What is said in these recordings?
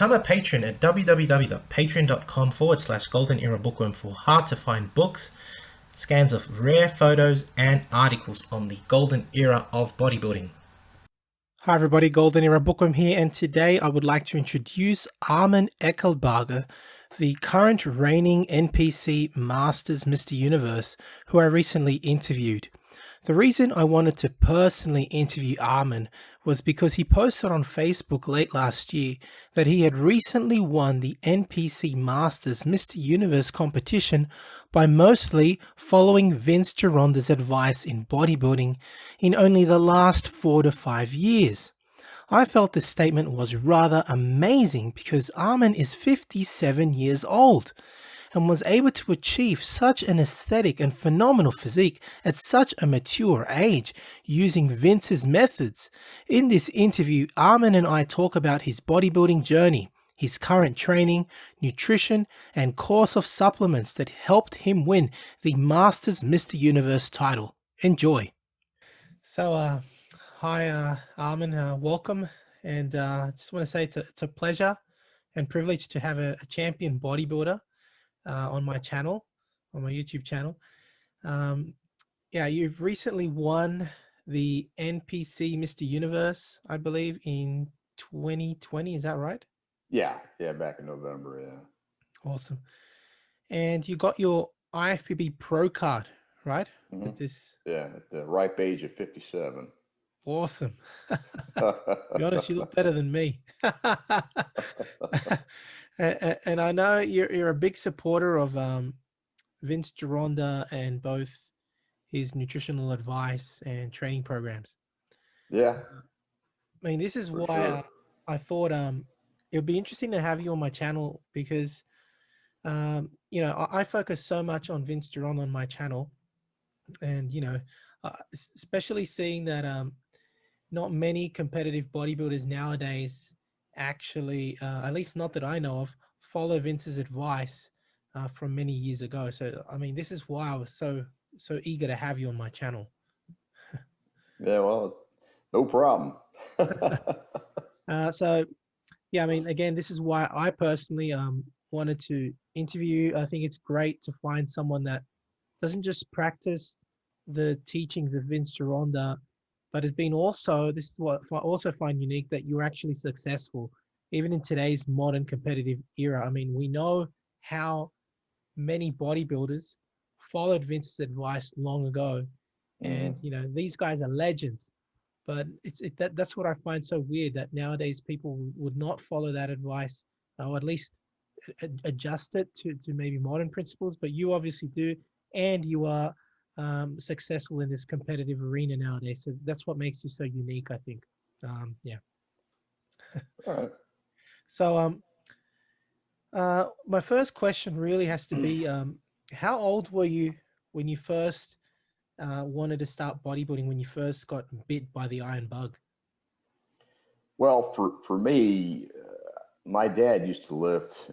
Become a patron at www.patreon.com/Golden Era Bookworm for hard to find books, scans of rare photos, and articles on the golden era of bodybuilding. Hi everybody, Golden Era Bookworm here, and today I would like to introduce Arman Eckelbarger, the current reigning NPC Masters Mr. Universe, who I recently interviewed. The reason I wanted to personally interview Arman was because he posted on Facebook late last year that he had recently won the NPC Masters Mr. Universe competition by mostly following Vince Gironda's advice in bodybuilding in only the last 4 to 5 years. I felt this statement was rather amazing because Arman is 57 years old and was able to achieve such an aesthetic and phenomenal physique at such a mature age using Vince's methods. In this interview, Arman and I talk about his bodybuilding journey, his current training, nutrition, and course of supplements that helped him win the Masters Mr. Universe title. Enjoy. So, hi Arman, welcome. And I just want to say it's a pleasure and privilege to have a champion bodybuilder on my channel, on my YouTube channel. Yeah, you've recently won the NPC Mr. Universe, I believe, in 2020. Is that right? Yeah, back in November, yeah. Awesome. And you got your IFBB Pro card, right? Mm-hmm. With this. Yeah, at the ripe age of 57. Awesome. To be honest, you look better than me. And I know you're a big supporter of Vince Gironda and both his nutritional advice and training programs. Yeah. I mean, this is For why sure. I thought it would be interesting to have you on my channel because, you know, I focus so much on Vince Gironda on my channel. And, you know, especially seeing that not many competitive bodybuilders nowadays actually, at least not that I know of, follow Vince's advice from many years ago. So, I mean, this is why I was so eager to have you on my channel. Yeah, well, no problem. So, yeah, I mean, again, this is why I personally wanted to interview you. I think it's great to find someone that doesn't just practice the teachings of Vince Gironda, but has been also, this is what I also find unique, that you're actually successful, even in today's modern competitive era. I mean, we know how many bodybuilders followed Vince's advice long ago. Mm-hmm. And, you know, these guys are legends. But that's what I find so weird, that nowadays people would not follow that advice, or at least adjust it to maybe modern principles. But you obviously do, and you are successful in this competitive arena nowadays. So that's what makes you so unique, I think. Yeah. All right. So my first question really has to be, how old were you when you first wanted to start bodybuilding, when you first got bit by the iron bug? Well, for me, my dad used to lift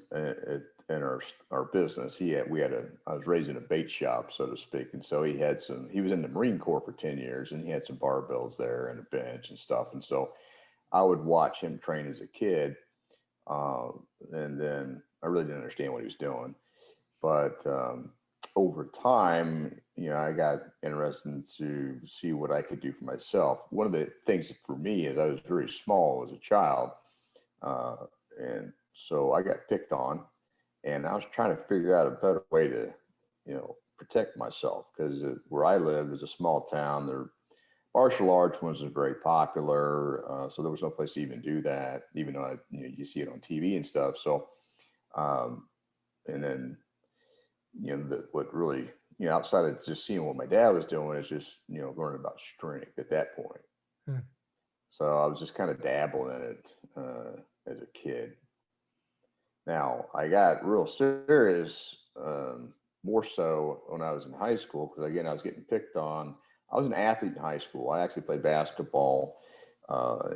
in our business. I was raised in a bait shop, so to speak, and so he was in the Marine Corps for 10 years, and he had some barbells there and a bench and stuff, and so I would watch him train as a kid, uh, and then I really didn't understand what he was doing, but over time, I got interested to see what I could do for myself. One of the things for me is I was very small as a child, uh, and so I got picked on, and I was trying to figure out a better way to, protect myself because where I live is a small town. There martial arts wasn't very popular, so there was no place to even do that, even though you see it on TV and stuff. So, um, and then what really outside of just seeing what my dad was doing is just learning about strength at that point. Hmm. So I was just kind of dabbling in it as a kid. Now I got real serious, more so when I was in high school because again I was getting picked on. I was an athlete in high school. I actually played basketball,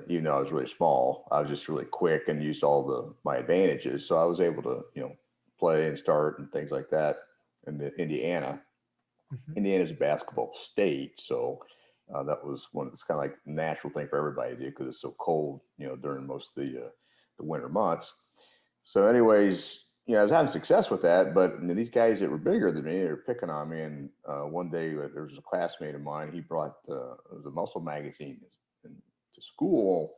even though I was really small. I was just really quick and used all my advantages, so I was able to play and start and things like that in Indiana. Mhm. Indiana's a basketball state, so that was it's kind of like a natural thing for everybody to do because it's so cold, during most of the winter months. So anyways, I was having success with that, but these guys that were bigger than me, they were picking on me. And one day there was a classmate of mine. He brought it was a muscle magazine to school,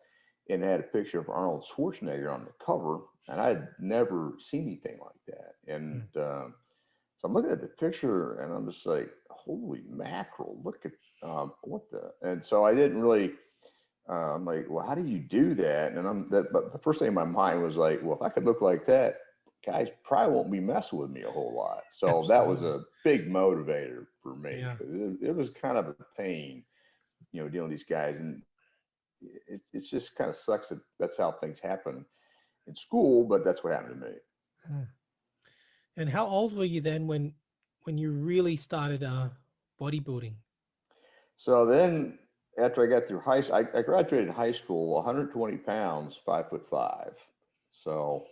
and it had a picture of Arnold Schwarzenegger on the cover, and I had never seen anything like that. And so I'm looking at the picture, and I'm just like, holy mackerel! Look at what the. And so I didn't really. I'm like, well, how do you do that? And but the first thing in my mind was like, well, if I could look like that, guys probably won't be messing with me a whole lot. So that was Absolutely. a big motivator for me, Yeah. because it was kind of a pain, dealing with these guys. And it's just kind of sucks that that's how things happen in school, but that's what happened to me. Mm. And how old were you then when you really started bodybuilding? So then after I got through I graduated high school, 120 pounds, 5'5". So,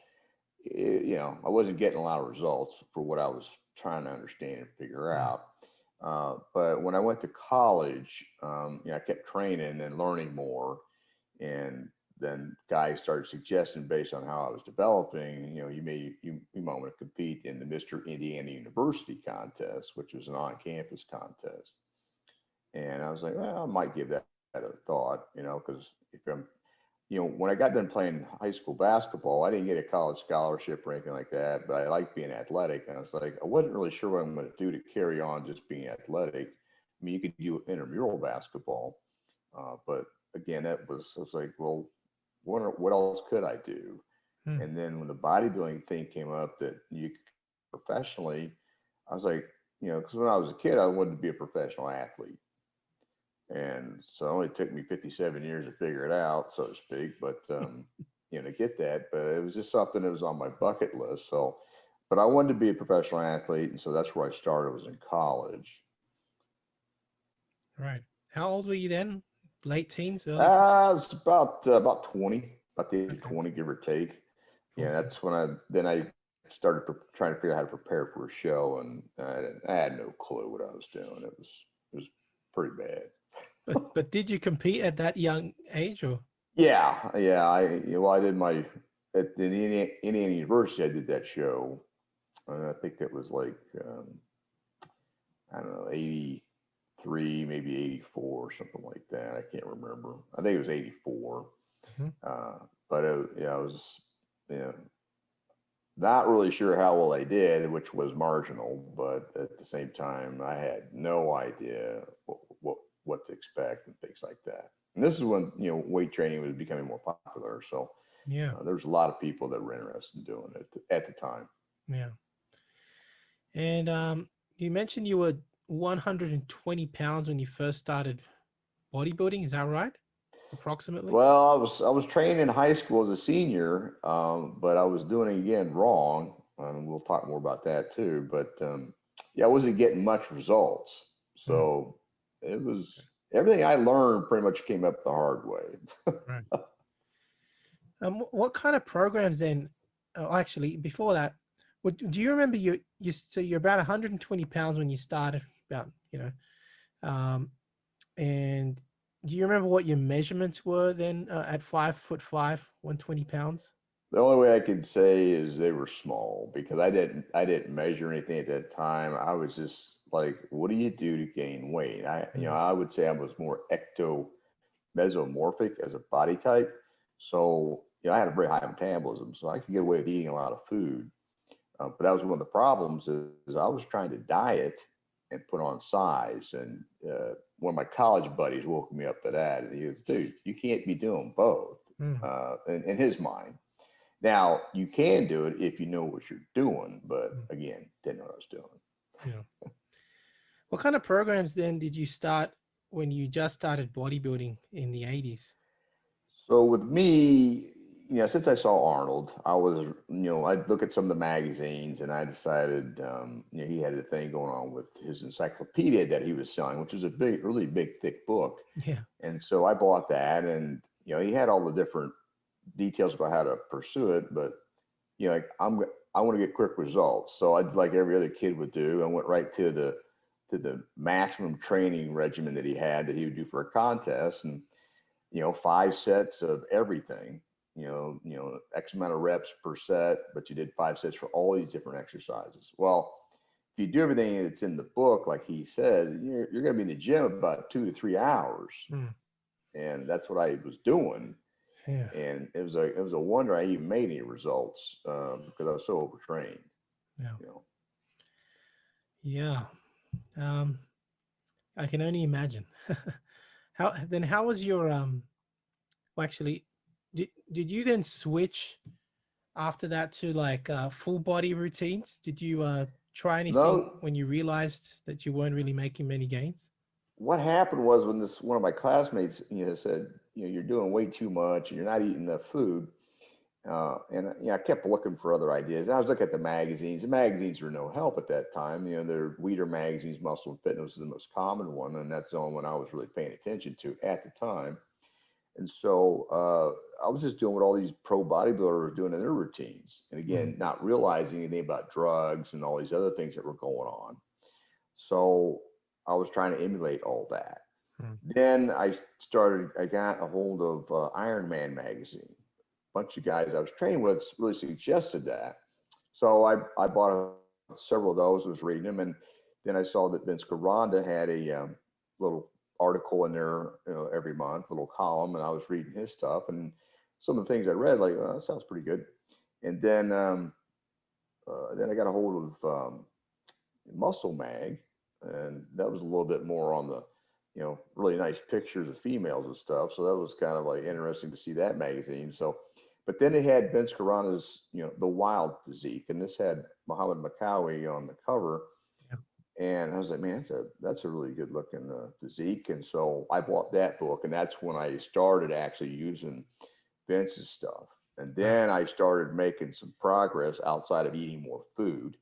I wasn't getting a lot of results for what I was trying to understand and figure Mm. out. But when I went to college, I kept training and learning more. And then guys started suggesting, based on how I was developing, you might want to compete in the Mr. Indiana University contest, which was an on-campus contest. And I was like, well, I might give that a thought, because if I'm, when I got done playing high school basketball, I didn't get a college scholarship or anything like that, but I liked being athletic. And I was like, I wasn't really sure what I'm going to do to carry on just being athletic. I mean, you could do intramural basketball, but again, I was like, well, what else could I do? Mm. And then when the bodybuilding thing came up that you could professionally, I was like, because when I was a kid, I wanted to be a professional athlete. And so it only took me 57 years to figure it out, so to speak, but to get that. But it was just something that was on my bucket list. So, but I wanted to be a professional athlete, and so that's where I started. Was in college. Right. How old were you then? Late teens, early 20s? It's about 20, about the age of Okay. 20, give or take. Yeah, Awesome. that's when I started trying to figure out how to prepare for a show, and I had no clue what I was doing. It was pretty bad. But did you compete at that young age or? Yeah. I did my at the Indiana University. I did that show, and I think it was like I don't know, 83, maybe 84, something like that. I can't remember. I think it was 84. Mhm. Uh, but I was, you know, not really sure how well I did, which was marginal. But at the same time, I had no idea what to expect and things like that. And this is when weight training was becoming more popular. So Yeah. there's a lot of people that were interested in doing it at the time. Yeah. And you mentioned you were 120 pounds when you first started bodybuilding. Is that right? Approximately? Well, I was trained in high school as a senior, but I was doing it again wrong, and we'll talk more about that too. But yeah, I wasn't getting much results, Mm. so it was everything I learned pretty much came up the hard way. Right. What kind of programs then? Oh, actually, before that, do you remember so you're about 120 pounds when you started, about, um, and do you remember what your measurements were then at 5'5", 120 pounds? The only way I could say is they were small, because I didn't measure anything at that time. I was just like, what do you do to gain weight? Mm. I would say I was more ecto mesomorphic as a body type. So, I had a very high metabolism, so I could get away with eating a lot of food. But that was one of the problems is I was trying to diet and put on size. And one of my college buddies woke me up to that. And he goes, dude, you can't be doing both, Mm. in his mind. Now, you can do it if you know what you're doing, but Mm. again, didn't know what I was doing. Yeah. What kind of programs then did you start when you just started bodybuilding in the 80s? So with me, since I saw Arnold, I'd look at some of the magazines, and I decided, he had a thing going on with his encyclopedia that he was selling, which was a big, really big, thick book. Yeah. And so I bought that, and, he had all the different details about how to pursue it, but, like I want to get quick results. So I did like every other kid would do. I went right to the maximum training regimen that he would do for a contest. And 5 sets of everything. X amount of reps per set, but you did 5 sets for all these different exercises. Well, if you do everything that's in the book, like he says, you're going to be in the gym about 2 to 3 hours. Mm. And that's what I was doing. Yeah. And it was a wonder I even made any results because I was so overtrained. Yeah. You know, Yeah. Um, I can only imagine. How was your well, actually, did you then switch after that to like full body routines? Did you try anything no, when you realized that you weren't really making many gains? what happened was when this one of my classmates, said, you're doing way too much and you're not eating enough food. I kept looking for other ideas. I was looking at the magazines. The magazines were no help at that time. The Weider magazines, Muscle and Fitness was the most common one, and that's the only one I was really paying attention to at the time. And so I was just doing what all these pro bodybuilders were doing in their routines, and again, not realizing anything about drugs and all these other things that were going on. So I was trying to emulate all that. Mm. Then I got a hold of Iron Man magazine. Bunch of guys I was training with really suggested that. So I bought several of those, was reading them, and then I saw that Vince Gironda had a little article in there, every month, little column, and I was reading his stuff, and some of the things I read, like, oh, that sounds pretty good. And then I got a hold of Muscle Mag, and that was a little bit more on the, really nice pictures of females and stuff. So that was kind of like interesting to see that magazine. So, but then it had Vince Gironda's, The Wild Physique, and this had Muhammad Makawi on the cover. Yeah. And I was like, man, that's a really good looking physique. And so I bought that book, and that's when I started actually using Vince's stuff. And Right. then I started making some progress outside of eating more food,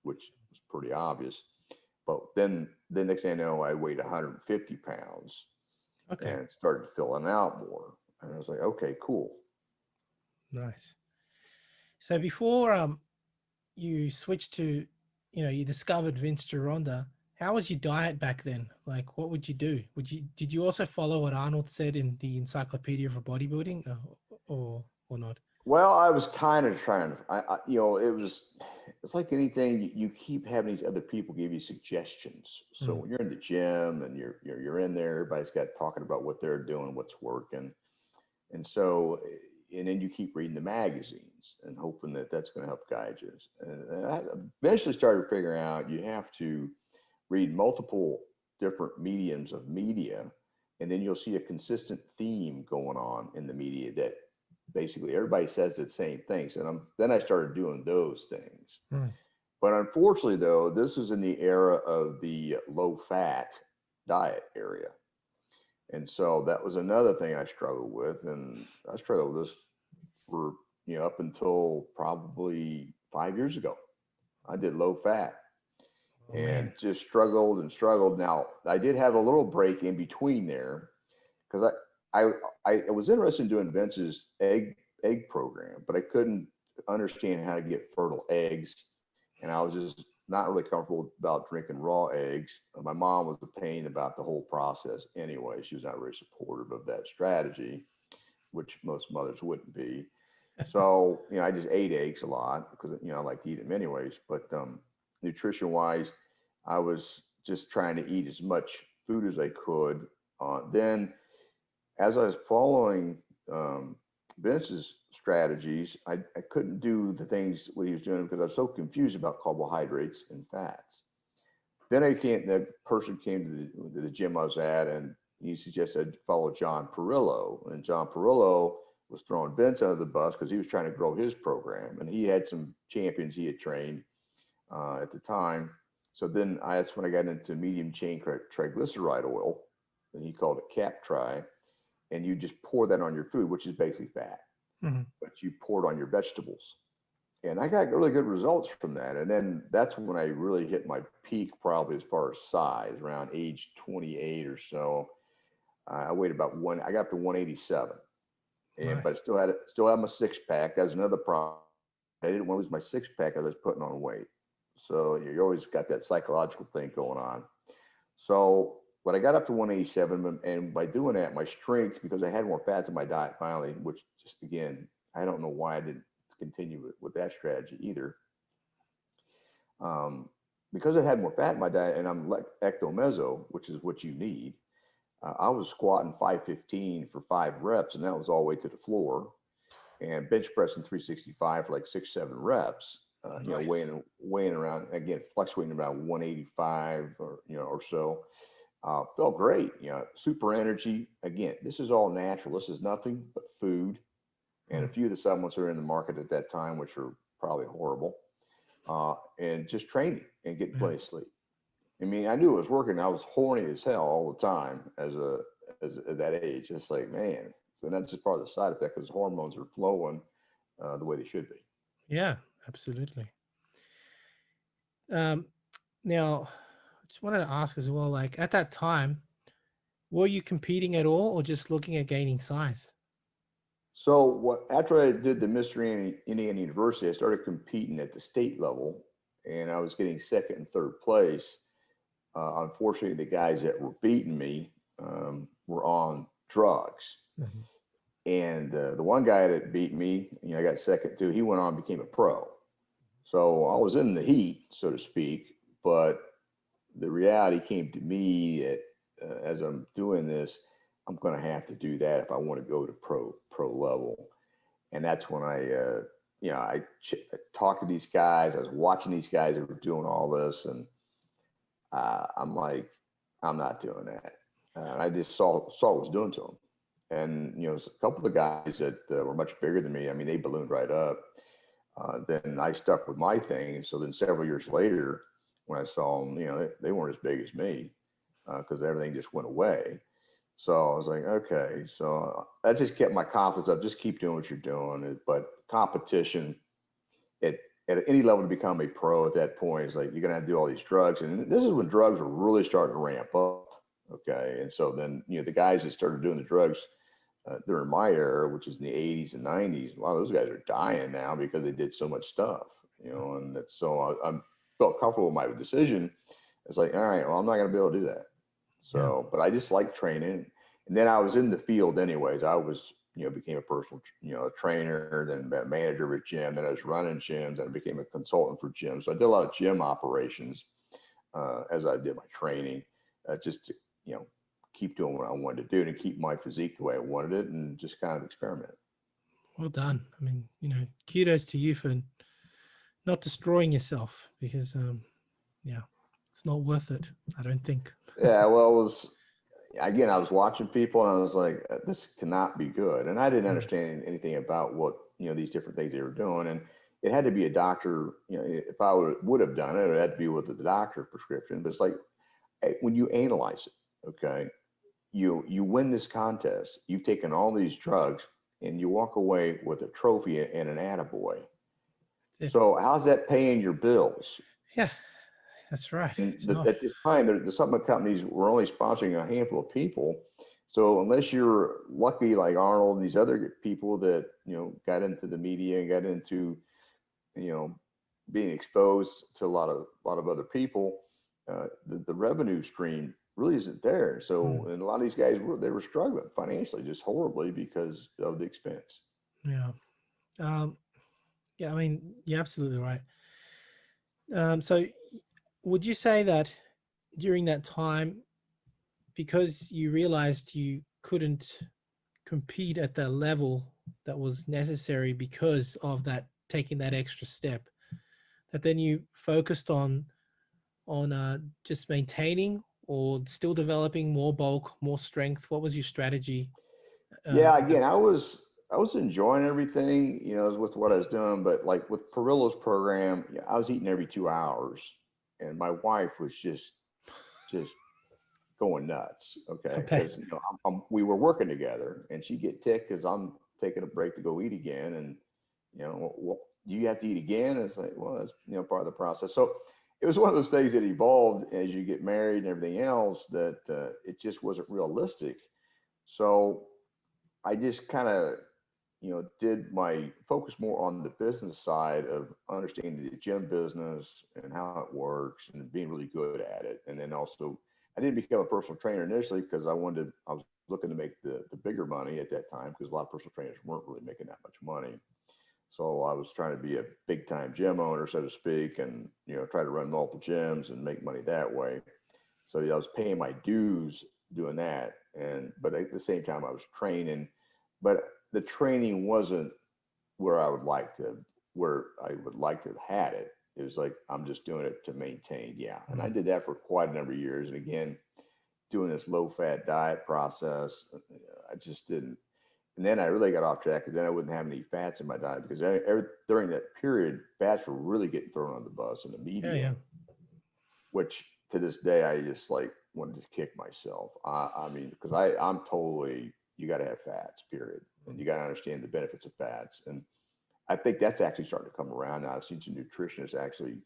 which was pretty obvious. But then the next thing I know, I weighed 150 pounds Okay. and started filling out more. And I was like, okay, cool. Nice. So before you switched to, you discovered Vince Gironda, how was your diet back then? Like, what would you do? Did you also follow what Arnold said in the Encyclopedia for Bodybuilding, or not? Well, I was kind of trying to, it's like anything, you keep having these other people give you suggestions. So Mm. when you're in the gym and you're in there, everybody's got talking about what they're doing, what's working. And so, and then you keep reading the magazines and hoping that that's going to help guide you. And I eventually started figuring out you have to read multiple different mediums of media, and then you'll see a consistent theme going on in the media that basically everybody says the same things. And then I started doing those things. Mm. But unfortunately, though, this is in the era of the low fat diet area. And so that was another thing I struggled with. And I struggled with this for, up until probably 5 years ago. I did low fat Oh and man. just struggled and struggled. Now, I did have a little break in between there because I was interested in doing Vince's egg program, but I couldn't understand how to get fertile eggs. And I was just not really comfortable about drinking raw eggs. My mom was a pain about the whole process anyway. She was not very supportive of that strategy, which most mothers wouldn't be. So, I just ate eggs a lot because, I like to eat them anyways. But nutrition wise, I was just trying to eat as much food as I could. Then, as I was following Vince's strategies, I couldn't do the things what he was doing because I was so confused about carbohydrates and fats. Then the person came to the gym I was at, and he suggested I follow John Perillo. And John Perillo was throwing Vince under the bus because he was trying to grow his program, and he had some champions he had trained at the time. So then that's when I got into medium chain triglyceride oil, and he called it Captri, and you just pour that on your food, which is basically fat, Mhm. but you pour it on your vegetables. And I got really good results from that. And then that's when I really hit my peak, probably as far as size, around age 28 or so. I weighed about I got up to 187, but I Nice. still had my six pack. That was another problem. I didn't want to lose my six pack. I was putting on weight. So you always got that psychological thing going on. So but I got up to 187, and by doing that, my strength, because I had more fats in my diet finally, which just again, I don't know why I didn't continue with that strategy either. Um, because I had more fat in my diet, and I'm like ectomeso, which is what you need. I was squatting 515 for 5 reps, and that was all the way to the floor, and bench pressing 365 for like 6, 7 reps. Nice. Weighing around again, fluctuating around 185 or or so. Felt great, super energy. Again, this is all natural. This is nothing but food and a Mm. few of the supplements that are in the market at that time, which are probably horrible, and just training and getting Yeah. plenty of sleep. I mean, I knew it was working. I was horny as hell all the time as at that age. It's like, man. So that's just part of the side effect because hormones are flowing the way they should be. Yeah, absolutely. Um, Now, I just wanted to ask as well, like at that time, were you competing at all or just looking at gaining size? So what after I did the Mystery Indiana University, I started competing at the state level, and I was getting second and third place. Unfortunately, the guys that were beating me were on drugs. Mhm. And the one guy that beat me, I got second too. He went on and became a pro. So I was in the heat, so to speak. But the reality came to me that as I'm doing this, I'm going to have to do that if I want to go to pro level. And that's when I talked to these guys. I was watching these guys that were doing all this, and I'm like, I'm not doing that. I just saw what it was doing to them. And a couple of the guys that were much bigger than me, I mean, they ballooned right up. Then I stuck with my thing. So then several years later, when I saw them, they weren't as big as me because everything just went away. So I was like, okay. So that just kept my confidence up. Just keep doing what you're doing. But competition at, at any level to become a pro at that point is like you're gonna have to do all these drugs. And this is when drugs were really starting to ramp up. Okay. And so then, the guys that started doing the drugs during my era, which is in the 80s and 90s, a lot of those guys are dying now because they did so much stuff, and that's so I felt comfortable with my decision. It's like, all right, well, I'm not going to be able to do that. Yeah. So, but I just like training. And then I was in the field anyways. I was, became a personal, trainer, then a manager at gym. Then I was running gyms and I became a consultant for gyms. So I did a lot of gym operations as I did my training, just to, keep doing what I wanted to do and keep my physique the way I wanted it and just kind of experiment. Well done. I mean, kudos to you for not destroying yourself because, yeah, it's not worth it. I don't think. Yeah, well, it was, again, I was watching people and I was like, this cannot be good. And I didn't Mm. understand anything about what, these different things they were doing. And it had to be a doctor, if I would have done it, it had to be with the doctor prescription. But it's like when you analyze it, okay, you win this contest, you've taken all these drugs and you walk away with a trophy and an attaboy. That's it. So how's that paying your bills? Yeah, that's right. And It's not. at this time, the supplement companies were only sponsoring a handful of people. So unless you're lucky like Arnold and these other people that got into the media and got into you know being exposed to a lot of other people, the revenue stream really isn't there. Mm. So and a lot of these guys were struggling financially just horribly because of the expense. Yeah. Um, yeah, I mean, you're absolutely right. So would you say that during that time, because you realized you couldn't compete at the level that was necessary because of that taking that extra step, that then you focused on just maintaining or still developing more bulk, more strength? What was your strategy? Yeah, At that again, I was enjoying everything, with what I was doing, but like with Perillo's program, yeah, I was eating every 2 hours, and my wife was just going nuts. Okay, okay. because we were working together, and she'd get ticked because I'm taking a break to go eat again, and well, you have to eat again. It's like, well, that's part of the process. So it was one of those things that evolved as you get married and everything else that it just wasn't realistic. So I just kind of, did my focus more on the business side of understanding the gym business and how it works and being really good at it. And then also I didn't become a personal trainer initially because I was looking to make the bigger money at that time, because a lot of personal trainers weren't really making that much money. So I was trying to be a big time gym owner, so to speak, and, try to run multiple gyms and make money that way. So I was paying my dues doing that. But at the same time I was training, but the training wasn't where I would like to have had it. It was like, I'm just doing it to maintain. Yeah. And I did that for quite a number of years. And again, doing this low fat diet process, I just didn't. And then I really got off track, because then I wouldn't have any fats in my diet, because during that period, fats were really getting thrown on the bus in the media, which to this day, I just like wanted to kick myself. I mean, because I'm totally, you got to have fats, period. And you got to understand the benefits of fats. And I think that's actually starting to come around now. I've seen some nutritionists actually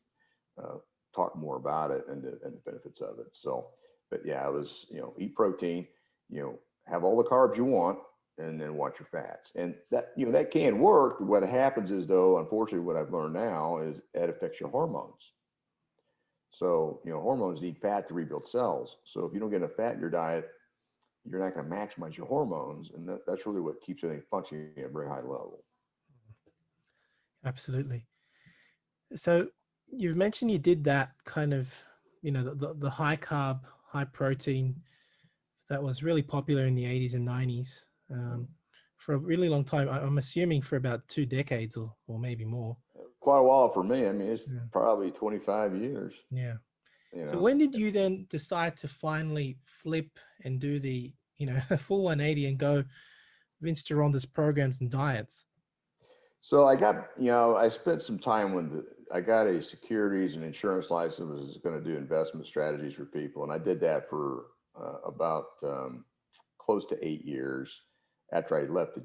talk more about it and the benefits of it. So, but yeah, it was, eat protein, have all the carbs you want, and then watch your fats. And that, that can work. What happens is, though, unfortunately, what I've learned now is that affects your hormones. So, hormones need fat to rebuild cells. So if you don't get enough fat in your diet, you're not going to maximize your hormones. And that's really what keeps everything functioning at a very high level. Absolutely. So you've mentioned you did that kind of, the high carb, high protein that was really popular in the 80s and 90s for a really long time. I'm assuming for about 2 decades or maybe more. Quite a while for me. I mean, it's probably 25 years. Yeah. So when did you then decide to finally flip and do the, full 180 and go Vince Gironda's programs and diets? So I got, I spent some time when I got a securities and insurance license, was going to do investment strategies for people. And I did that for about close to 8 years after I left the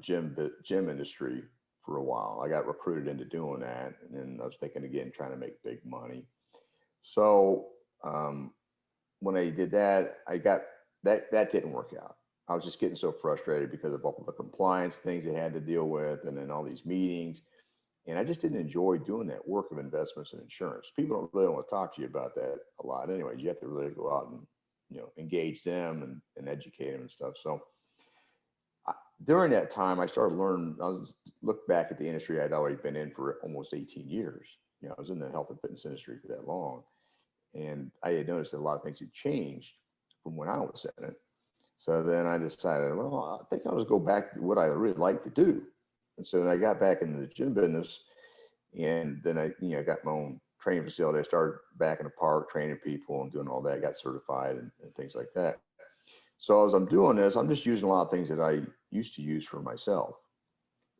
gym industry for a while. I got recruited into doing that. And then I was thinking again, trying to make big money. So when I did that, I got that didn't work out. I was just getting so frustrated because of all the compliance things they had to deal with, and then all these meetings. And I just didn't enjoy doing that work of investments and insurance. People don't really want to talk to you about that a lot. Anyways, you have to really go out and, engage them and educate them and stuff. So during that time, I started learning, look back at the industry I'd already been in for almost 18 years. I was in the health and fitness industry for that long. And I had noticed that a lot of things had changed from when I was in it. So then I decided, well, I think I'll just go back to what I really like to do. And so then I got back into the gym business, and then I got my own training facility. I started back in the park training people and doing all that, got certified and things like that. So as I'm doing this, I'm just using a lot of things that I used to use for myself.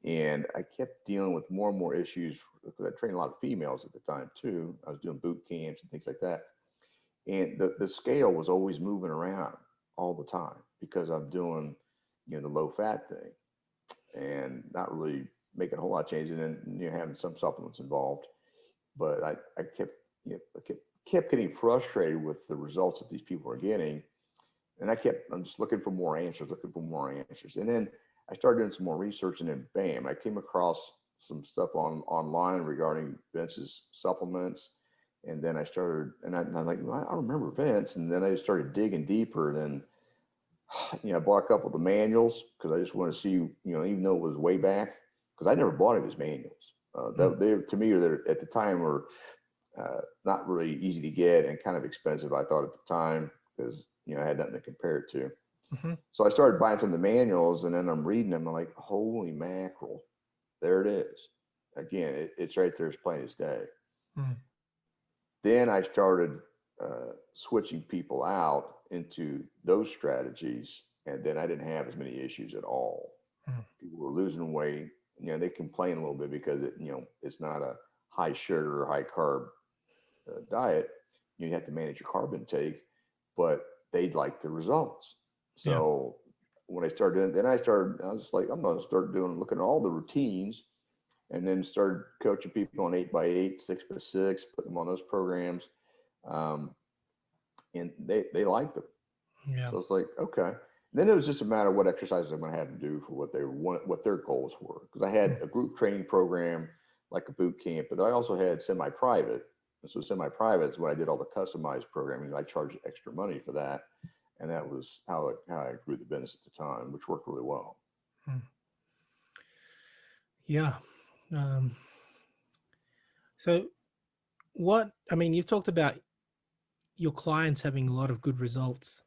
And I kept dealing with more and more issues, because I trained a lot of females at the time too. I was doing boot camps and things like that. And the scale was always moving around all the time, because I'm doing, the low fat thing and not really making a whole lot of changes, and having some supplements involved. But I kept, I kept getting frustrated with the results that these people are getting. And I'm just looking for more answers. And then I started doing some more research, and then bam, I came across some stuff online regarding Vince's supplements. And then I started, and I'm like, well, I remember Vince. And then I started digging deeper. And then, I bought a couple of the manuals, because I just want to see, even though it was way back, because I never bought his manuals. They, to me, at the time, were not really easy to get and kind of expensive, I thought at the time, because, I had nothing to compare it to. Mm-hmm. So I started buying some of the manuals, and then I'm reading them. I'm like, holy mackerel, there it is. Again, it's right there as plain as day. Mm-hmm. Then I started switching people out into those strategies, and then I didn't have as many issues at all. Mm-hmm. People were losing weight. They complain a little bit because it's not a high sugar or high carb diet. You have to manage your carb intake, but they'd like the results. So when I started doing, then I was like, I'm going to start looking at all the routines, and then started coaching people on 8x8, 6x6, putting them on those programs. And they liked them. Yeah. So it's like, okay. And then it was just a matter of what exercises I'm going to have them do for what they want, what their goals were. Because I had a group training program, like a boot camp, but I also had semi-private. And so semi-private is when I did all the customized programming. I charged extra money for that. And that was how I grew the business at the time, which worked really well. Hmm. Yeah. Um, so you've talked about your clients having a lot of good results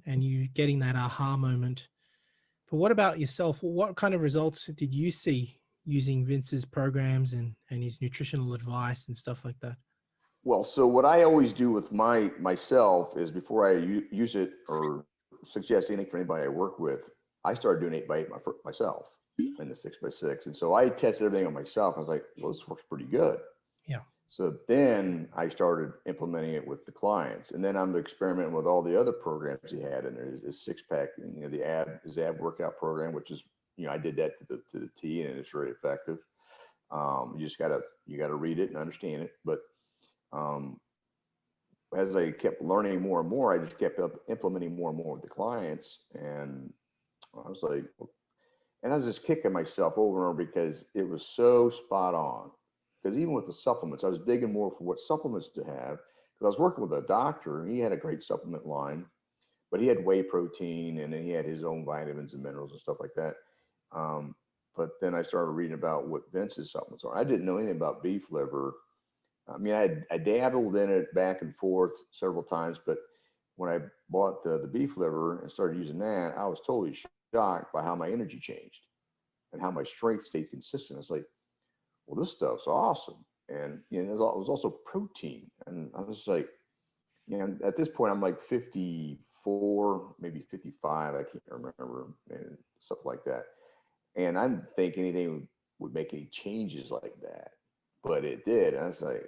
and you getting that aha moment. But what about yourself? What kind of results did you see using Vince's programs and his nutritional advice and stuff like that? Well, so what I always do with myself is before I use it or suggest anything for anybody I work with, I started doing 8x8 myself in the 6x6. And so I tested everything on myself. I was like, well, this works pretty good. Yeah. So then I started implementing it with the clients, and then I'm experimenting with all the other programs he had in there. His six pack, and his ab workout program, which is, I did that to the T, and it's very effective. You just gotta read it and understand it. But um, as I kept learning more and more, I just kept implementing more and more with the clients, and I was like, and I was just kicking myself over and over because it was so spot on. Because even with the supplements, I was digging more for what supplements to have. Because I was working with a doctor, and he had a great supplement line, but he had whey protein, and then he had his own vitamins and minerals and stuff like that. But then I started reading about what Vince's supplements are. I didn't know anything about beef liver. I mean, I dabbled in it back and forth several times, but when I bought the beef liver and started using that, I was totally shocked by how my energy changed and how my strength stayed consistent. It's like, well, this stuff's awesome. And it was also protein. And I was like, at this point, I'm like 54, maybe 55. I can't remember, and stuff like that. And I didn't think anything would make any changes like that, but it did. And I was like,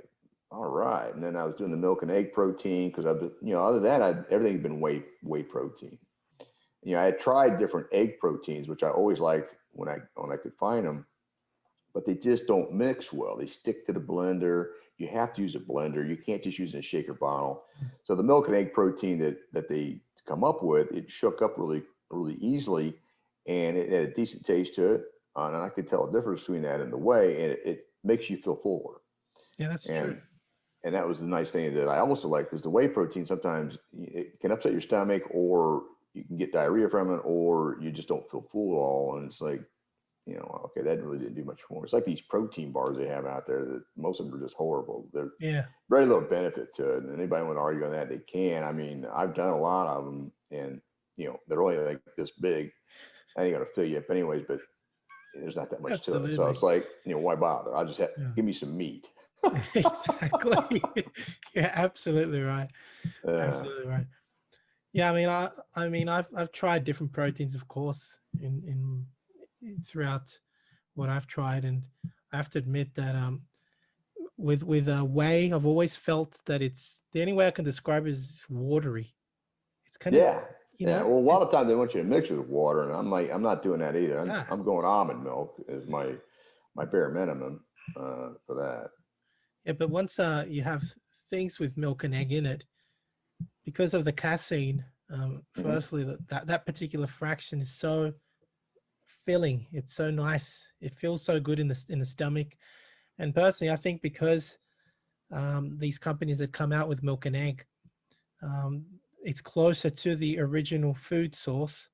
all right. And then I was doing the milk and egg protein because I've been, other than that, everything's been whey protein. I had tried different egg proteins, which I always liked when I could find them, but they just don't mix well. They stick to the blender. You have to use a blender. You can't just use a shaker bottle. So the milk and egg protein that they come up with, it shook up really, really easily, and it had a decent taste to it. And I could tell the difference between that and the whey, and it makes you feel fuller. Yeah, that's and true. and that was the nice thing that I also like, because the whey protein sometimes it can upset your stomach, or you can get diarrhea from it, or you just don't feel full at all. And it's like, okay, that really didn't do much for me. It's like these protein bars they have out there that most of them are just horrible. They're very little benefit to it. And anybody want to argue on that, they can. I mean, I've done a lot of them, and they're only like this big. I ain't gonna fill you up anyways, but there's not that much to it. So Absolutely. it's like, why bother? I'll just give me some meat. Exactly. Yeah, absolutely right. Absolutely right. Yeah, I've tried different proteins, of course, in throughout what I've tried, and I have to admit that with whey, I've always felt that it's the only way I can describe it is watery. It's kind of, Yeah. Yeah. Well, a lot of times they want you to mix it with water, and I'm like, I'm not doing that either. ah, I'm going almond milk is my bare minimum for that. yeah, but once you have things with milk and egg in it, because of the casein, Hmm. firstly, that particular fraction is so filling. It's so nice. It feels so good in the stomach. And personally, I think because these companies that come out with milk and egg, um, it's closer to the original food source,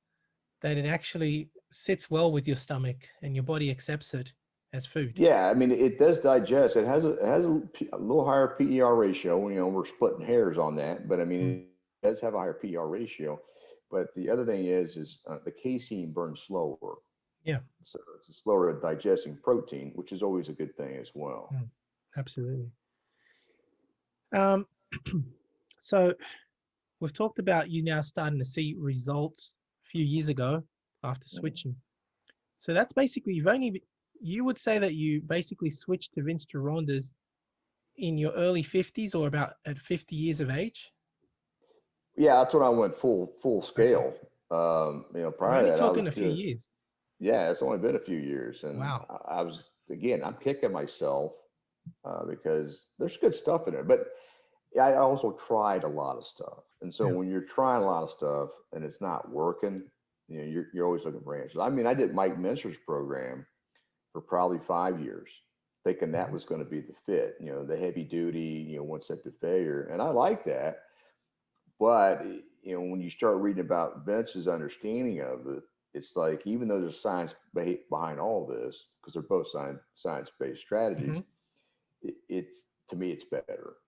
that it actually sits well with your stomach and your body accepts it as food. Yeah, I mean, it does digest. It has a little higher PER ratio. We're splitting hairs on that, but I mean, Mm. it does have a higher PER ratio. But the other thing is the casein burns slower, Yeah, so it's a slower digesting protein, which is always a good thing as well. mm, absolutely. Um, so we've talked about you now starting to see results a few years ago after Mhm. switching. So that's basically you would say that you basically switched to Vince Gironda's in your early 50s or about at 50 years of age? Yeah, that's when I went full Okay. scale. We're Prior to only that, I was talking a few just years. yeah. It's only been a few years, and Wow. I was again. I'm kicking myself because there's good stuff in it, but I also tried a lot of stuff. And so Yeah. when you're trying a lot of stuff and it's not working, you're always looking for answers. I mean, I did Mike Menser's program for probably 5 years. thinking that Mhm. was going to be the fit, the heavy duty, one step to failure. And I like that. But, when you start reading about Vince's understanding of it, it's like, even though there's science behind all this, because they're both science-based strategies, Mhm. it's, to me, it's better.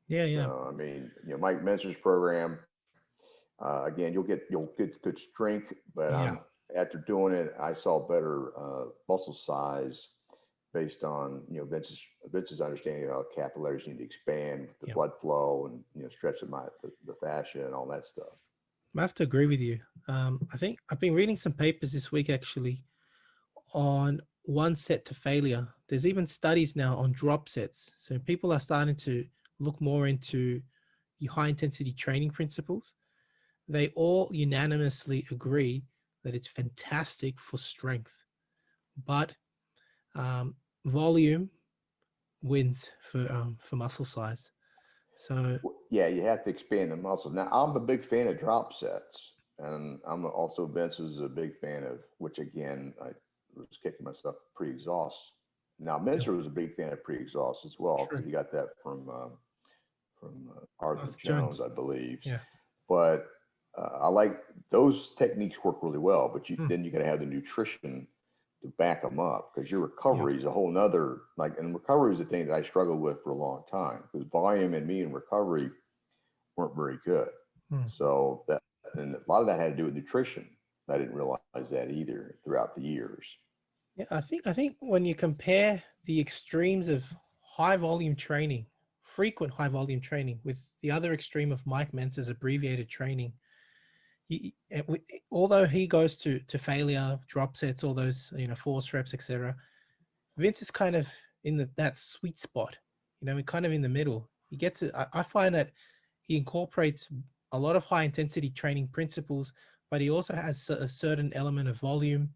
Yeah, yeah, So, I mean, Mike Mentzer's program, again, you'll get good strength, but yeah, after doing it, I saw better muscle size based on Vince's understanding of how capillaries need to expand with the yeah. blood flow and stretch the fascia and all that stuff. I have to agree with you. I think I've been reading some papers this week actually on one set to failure. There's even studies now on drop sets. So people are starting to look more into the high intensity training principles. They all unanimously agree that it's fantastic for strength, but um, volume wins for muscle size. So Yeah, you have to expand the muscles. Now, I'm a big fan of drop sets, and I'm also Vince is a big fan of, which again, I was kicking myself pre-exhaust. Now, yeah, Mincer was a big fan of pre-exhaust as well because true. he got that from Arthur Arthur Jones, Jones. I believe. Yeah. But I like those techniques work really well, but Mm, then you got to have the nutrition to back them up because your yeah. recovery is a whole nother and recovery is the thing that I struggled with for a long time because volume and me and recovery weren't very good. Mm. So that and a lot of that had to do with nutrition. I didn't realize that either throughout the years. Yeah, I think when you compare the extremes of high volume training, frequent high volume training, with the other extreme of Mike Mentz's abbreviated training, although he goes to failure, drop sets, all those force reps, etc. Vince is kind of in that sweet spot, kind of in the middle. He gets it. I find that he incorporates a lot of high intensity training principles, but he also has a certain element of volume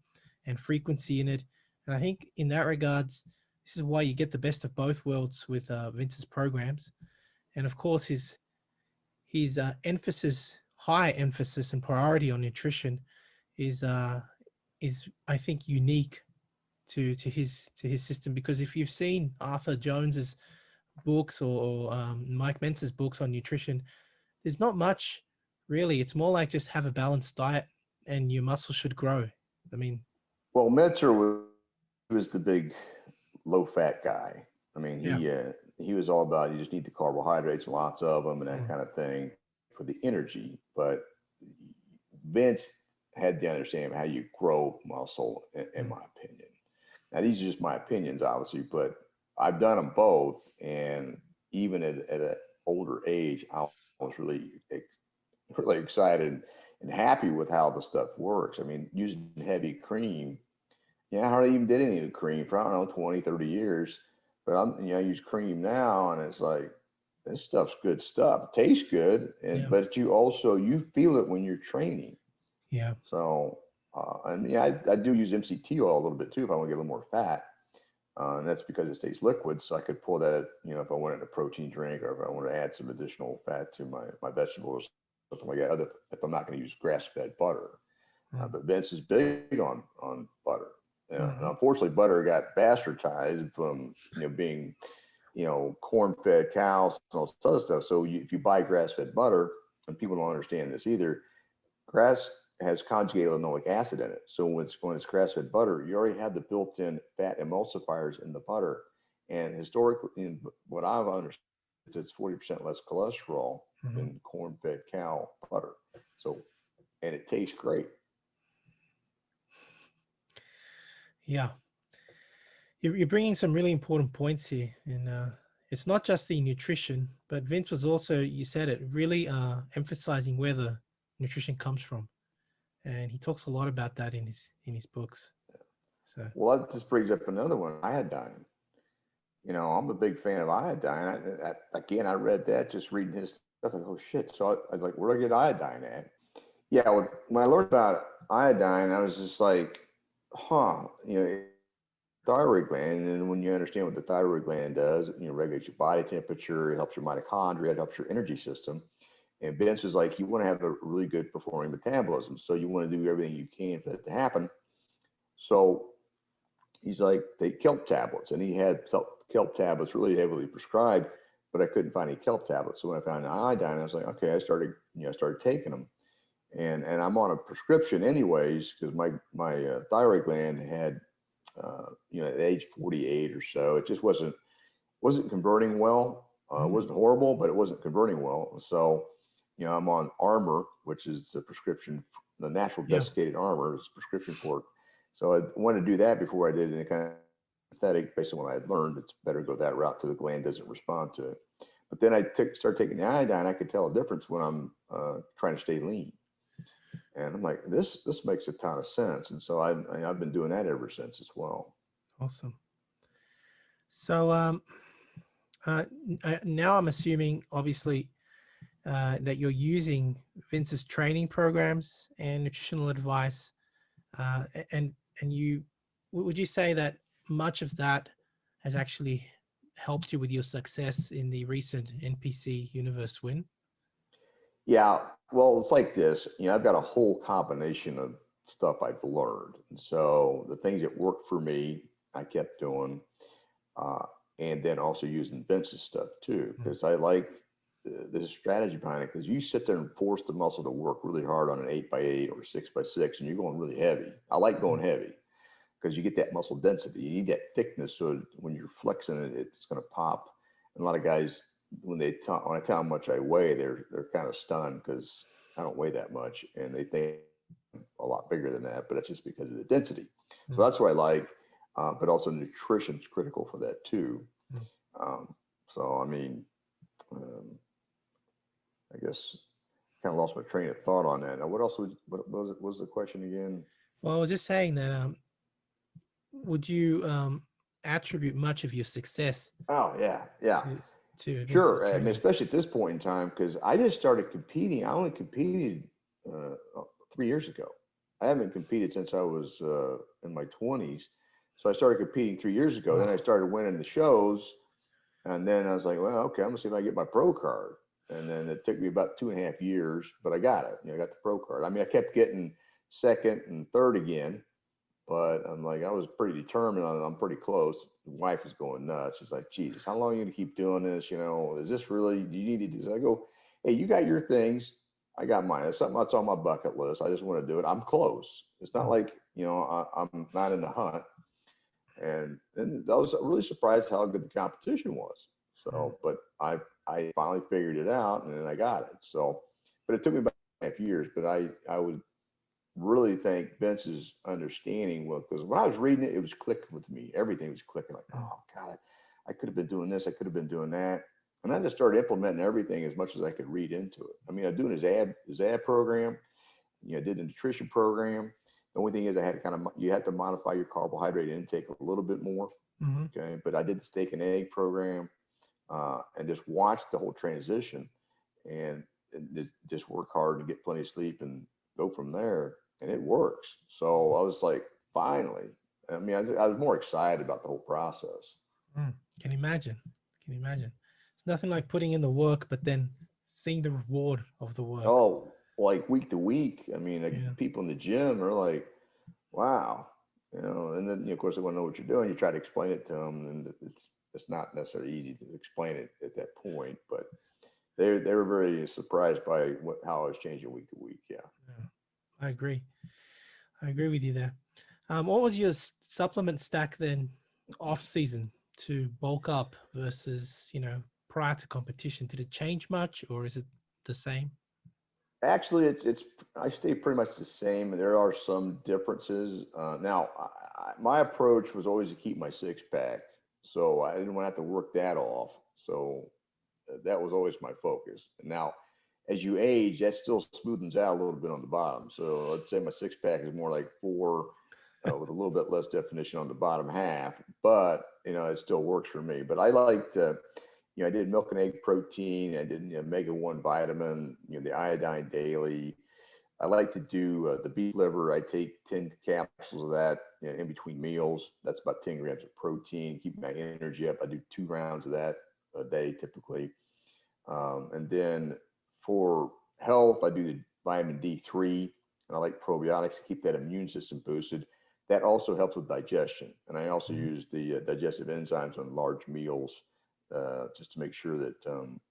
and frequency in it. And I think in that regards, this is why you get the best of both worlds with Vince's programs. And of course, his high emphasis and priority on nutrition is I think unique to his system, because if you've seen Arthur Jones's books or Mike Mentz's books on nutrition, there's not much really. It's more like just have a balanced diet and your muscle should grow. I mean, Well, Metzer was the big low fat guy. I mean, yeah. he was all about you just need the carbohydrates, lots of them, and that Mm, kind of thing for the energy. But Vince had the understanding of how you grow muscle, in mm, my opinion. Now, these are just my opinions, obviously, but I've done them both, and even at an older age, I was really excited and happy with how the stuff works. I mean, using heavy cream, I hardly even did any cream for, I don't know, 20, 30 years. But I use cream now and it's like, this stuff's good stuff. It tastes good. yeah. But you feel it when you're training. Yeah. So, and yeah, I do use MCT oil a little bit too if I want to get a little more fat. And that's because it stays liquid. So I could pull that, if I wanted a protein drink or if I want to add some additional fat to my vegetables, something like that. If I'm not going to use grass fed butter. Mm, But Vince is big on butter. And mhm. unfortunately, butter got bastardized from being corn-fed cows and all this other stuff. So if you buy grass-fed butter, and people don't understand this either, grass has conjugated linoleic acid in it. So when it's grass-fed butter, you already have the built-in fat emulsifiers in the butter. And historically, in what I've understood, it's 40% less cholesterol Mhm. than corn-fed cow butter. So and it tastes great. Yeah. You're bringing some really important points here, and it's not just the nutrition, but Vince was also, you said it, really emphasizing where the nutrition comes from, and he talks a lot about that in his books. So Well, that just brings up another one, iodine. I'm a big fan of iodine. Again, I read that just reading his stuff. Like, oh shit! So I was like, where do I get iodine at? Yeah, when I learned about iodine, I was just like, huh, thyroid gland, and when you understand what the thyroid gland does, regulates your body temperature, it helps your mitochondria, it helps your energy system. And Vince is like, you want to have a really good performing metabolism, so you want to do everything you can for that to happen. So he's like, take kelp tablets, and he had kelp tablets really heavily prescribed, but I couldn't find any kelp tablets. So when I found iodine, I was like, okay, I started taking them, and I'm on a prescription anyways because my thyroid gland had, at age 48 or so, it just wasn't converting well. It wasn't horrible, but it wasn't converting well. So, I'm on Armour, which is the prescription, the natural Yeah. desiccated Armour is prescription for it. So I wanted to do that before I did any kind of synthetic. Based on what I had learned, it's better to go that route till the gland doesn't respond to it. But then I started taking the iodine. I could tell a difference when I'm trying to stay lean. And I'm like, this makes a ton of sense. And so I've been doing that ever since as well. Awesome. So now I'm assuming, obviously, that you're using Vince's training programs and nutritional advice, and would you say that much of that has actually helped you with your success in the recent NPC Universe win? Yeah, well, it's like this. I've got a whole combination of stuff I've learned. And so the things that worked for me, I kept doing, uh, and then also using Vince's stuff too, because I like the strategy behind it. Because you sit there and force the muscle to work really hard on an 8x8 or 6x6, and you're going really heavy. I like going heavy because you get that muscle density. You need that thickness, so when you're flexing it, it's going to pop. And a lot of guys, when I tell them how much I weigh, they're kind of stunned because I don't weigh that much, and they think I'm a lot bigger than that. But it's just because of the density. So that's what I like. But also nutrition is critical for that too. So I mean, um, I guess kind of lost my train of thought on that. Now, what else was the question again? Well, I was just saying that would you attribute much of your success Oh yeah. to Vince's Sure. I mean, training? especially at this point in time, because I just started competing. I only competed 3 years ago. I haven't competed since I was in my 20s. So I started competing 3 years ago. Then I Wow. started winning the shows. And then I was like, well, okay, I'm going to see if I can get my pro card. And then it took me about 2.5 years, but I got it. I got the pro card. I mean, I kept getting second and third again, but I'm like, I was pretty determined on it. I'm pretty close. The wife was going nuts. She's like, Jesus, how long are you going to keep doing this? Is this really, do you need to do this? I go, hey, you got your things. I got mine. It's something that's on my bucket list. I just want to do it. I'm close. It's not like, I'm not in the hunt. And I was really surprised how good the competition was. So, but I finally figured it out and then I got it. So, but it took me about 2.5 years, but I would really think Vince's understanding was, because when I was reading it, it was clicking with me. Everything was clicking like, oh God, I could have been doing this. I could have been doing that. And I just started implementing everything as much as I could read into it. I mean, I'm doing his ad program, I did the nutrition program. The only thing is I had to you have to modify your carbohydrate intake a little bit more. Mm-hmm. Okay. But I did the steak and egg program, and just watched the whole transition and just work hard and get plenty of sleep and go from there. And it works. So I was like, finally, I mean, I was more excited about the whole process. Can you imagine? Can you imagine? It's nothing like putting in the work, but then seeing the reward of the work. Oh, like week to week. I mean, Yeah. people in the gym are like, wow, and then of course they want to know what you're doing. You try to explain it to them, and it's not necessarily easy to explain it at that point, but they were very surprised by how I was changing week to week. Yeah. Yeah, I agree. I agree with you there. What was your supplement stack then, off season, to bulk up versus prior to competition? Did it change much, or is it the same? Actually, it's I stay pretty much the same. There are some differences. Now, my approach was always to keep my six pack, so I didn't want to have to work that off. So that was always my focus. Now, as you age, that still smoothens out a little bit on the bottom. So I'd say my six pack is more like four, with a little bit less definition on the bottom half, but it still works for me. But I liked, I did milk and egg protein. I did omega-1 vitamin, the iodine daily. I like to do the beef liver. I take 10 capsules of that in between meals. That's about 10 grams of protein. Keep my energy up. I do 2 rounds of that a day typically. And then for health, I do the vitamin D3, and I like probiotics to keep that immune system boosted. that also helps with digestion. And I also Mhm. use the digestive enzymes on large meals just to make sure that,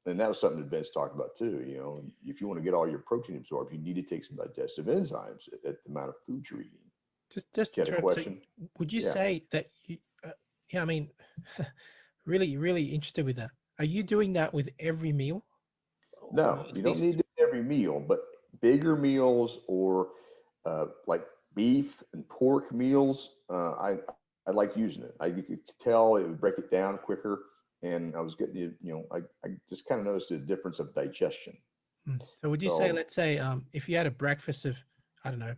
and that was something that Vince talked about too. You know, if you want to get all your protein absorbed, you need to take some digestive enzymes at the amount of food you're eating. Just to You had a interrupt. So, question? would you Yeah. say that you? Yeah, I mean, really, really interested with that. Are you doing that with every meal, or No, you at don't need least? to eat every meal, but bigger meals or like beef and pork meals, I like using it. You could tell it would break it down quicker, and I was getting I just kind of noticed the difference of digestion. So, would you say, So let's say, if you had a breakfast of, I don't know,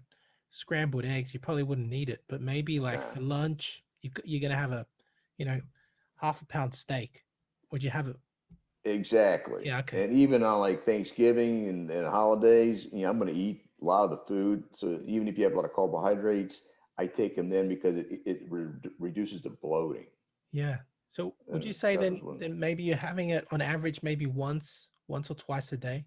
scrambled eggs, you probably wouldn't need it, but maybe like nah, for lunch, you're gonna have a, you know, half a pound steak. Would you have it? exactly. Yeah. Okay. And even on like Thanksgiving and holidays, I'm going to eat a lot of the food. So even if you have a lot of carbohydrates, I take them then because it reduces the bloating. Yeah. So, would you And say that was then, one. maybe you're having it on average, maybe once or twice a day,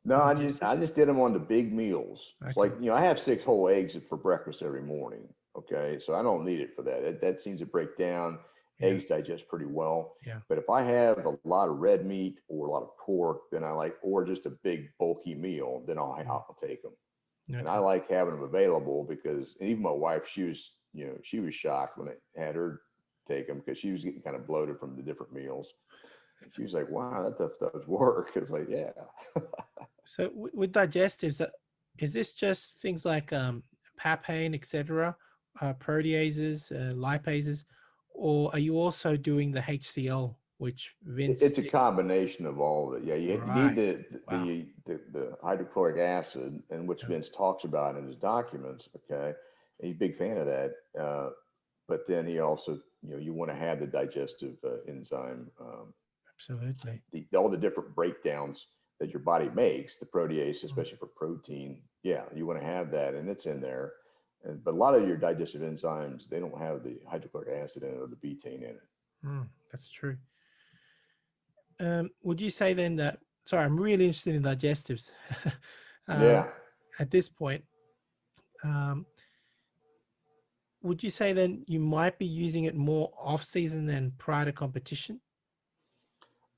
No, the I digestives? just did them on the big meals. It's like, Okay. I have 6 whole eggs for breakfast every morning. Okay. So I don't need it for that. That seems to break down. Yeah. Eggs digest pretty well. Yeah. But if I have a lot of red meat or a lot of pork, then I like, or just a big bulky meal, then Mm. I'll take them. And I Okay. like having them available because, and even my wife, she was shocked when I had her take them because she was getting kind of bloated from the different meals. And she was like, wow, that stuff does work. It's like, yeah. So, with digestives, is this just things like papain, etc., proteases, lipases, or are you also doing the HCl, which Vince It's a did? combination of all of it. Yeah, you need Right. Wow. the hydrochloric acid, and which Yeah. Vince talks about in his documents. Okay, and he's a big fan of that. But then he also, you want to have the digestive enzyme, Absolutely. all the different breakdowns that your body makes, the protease, Mm. especially for protein. Yeah, you want to have that, and it's in there. But a lot of your digestive enzymes, they don't have the hydrochloric acid in it or the betaine in it. That's true. Would you say then that? Sorry, I'm really interested in digestives. um, Yeah. at this point, um, would you say then you might be using it more off season than prior to competition?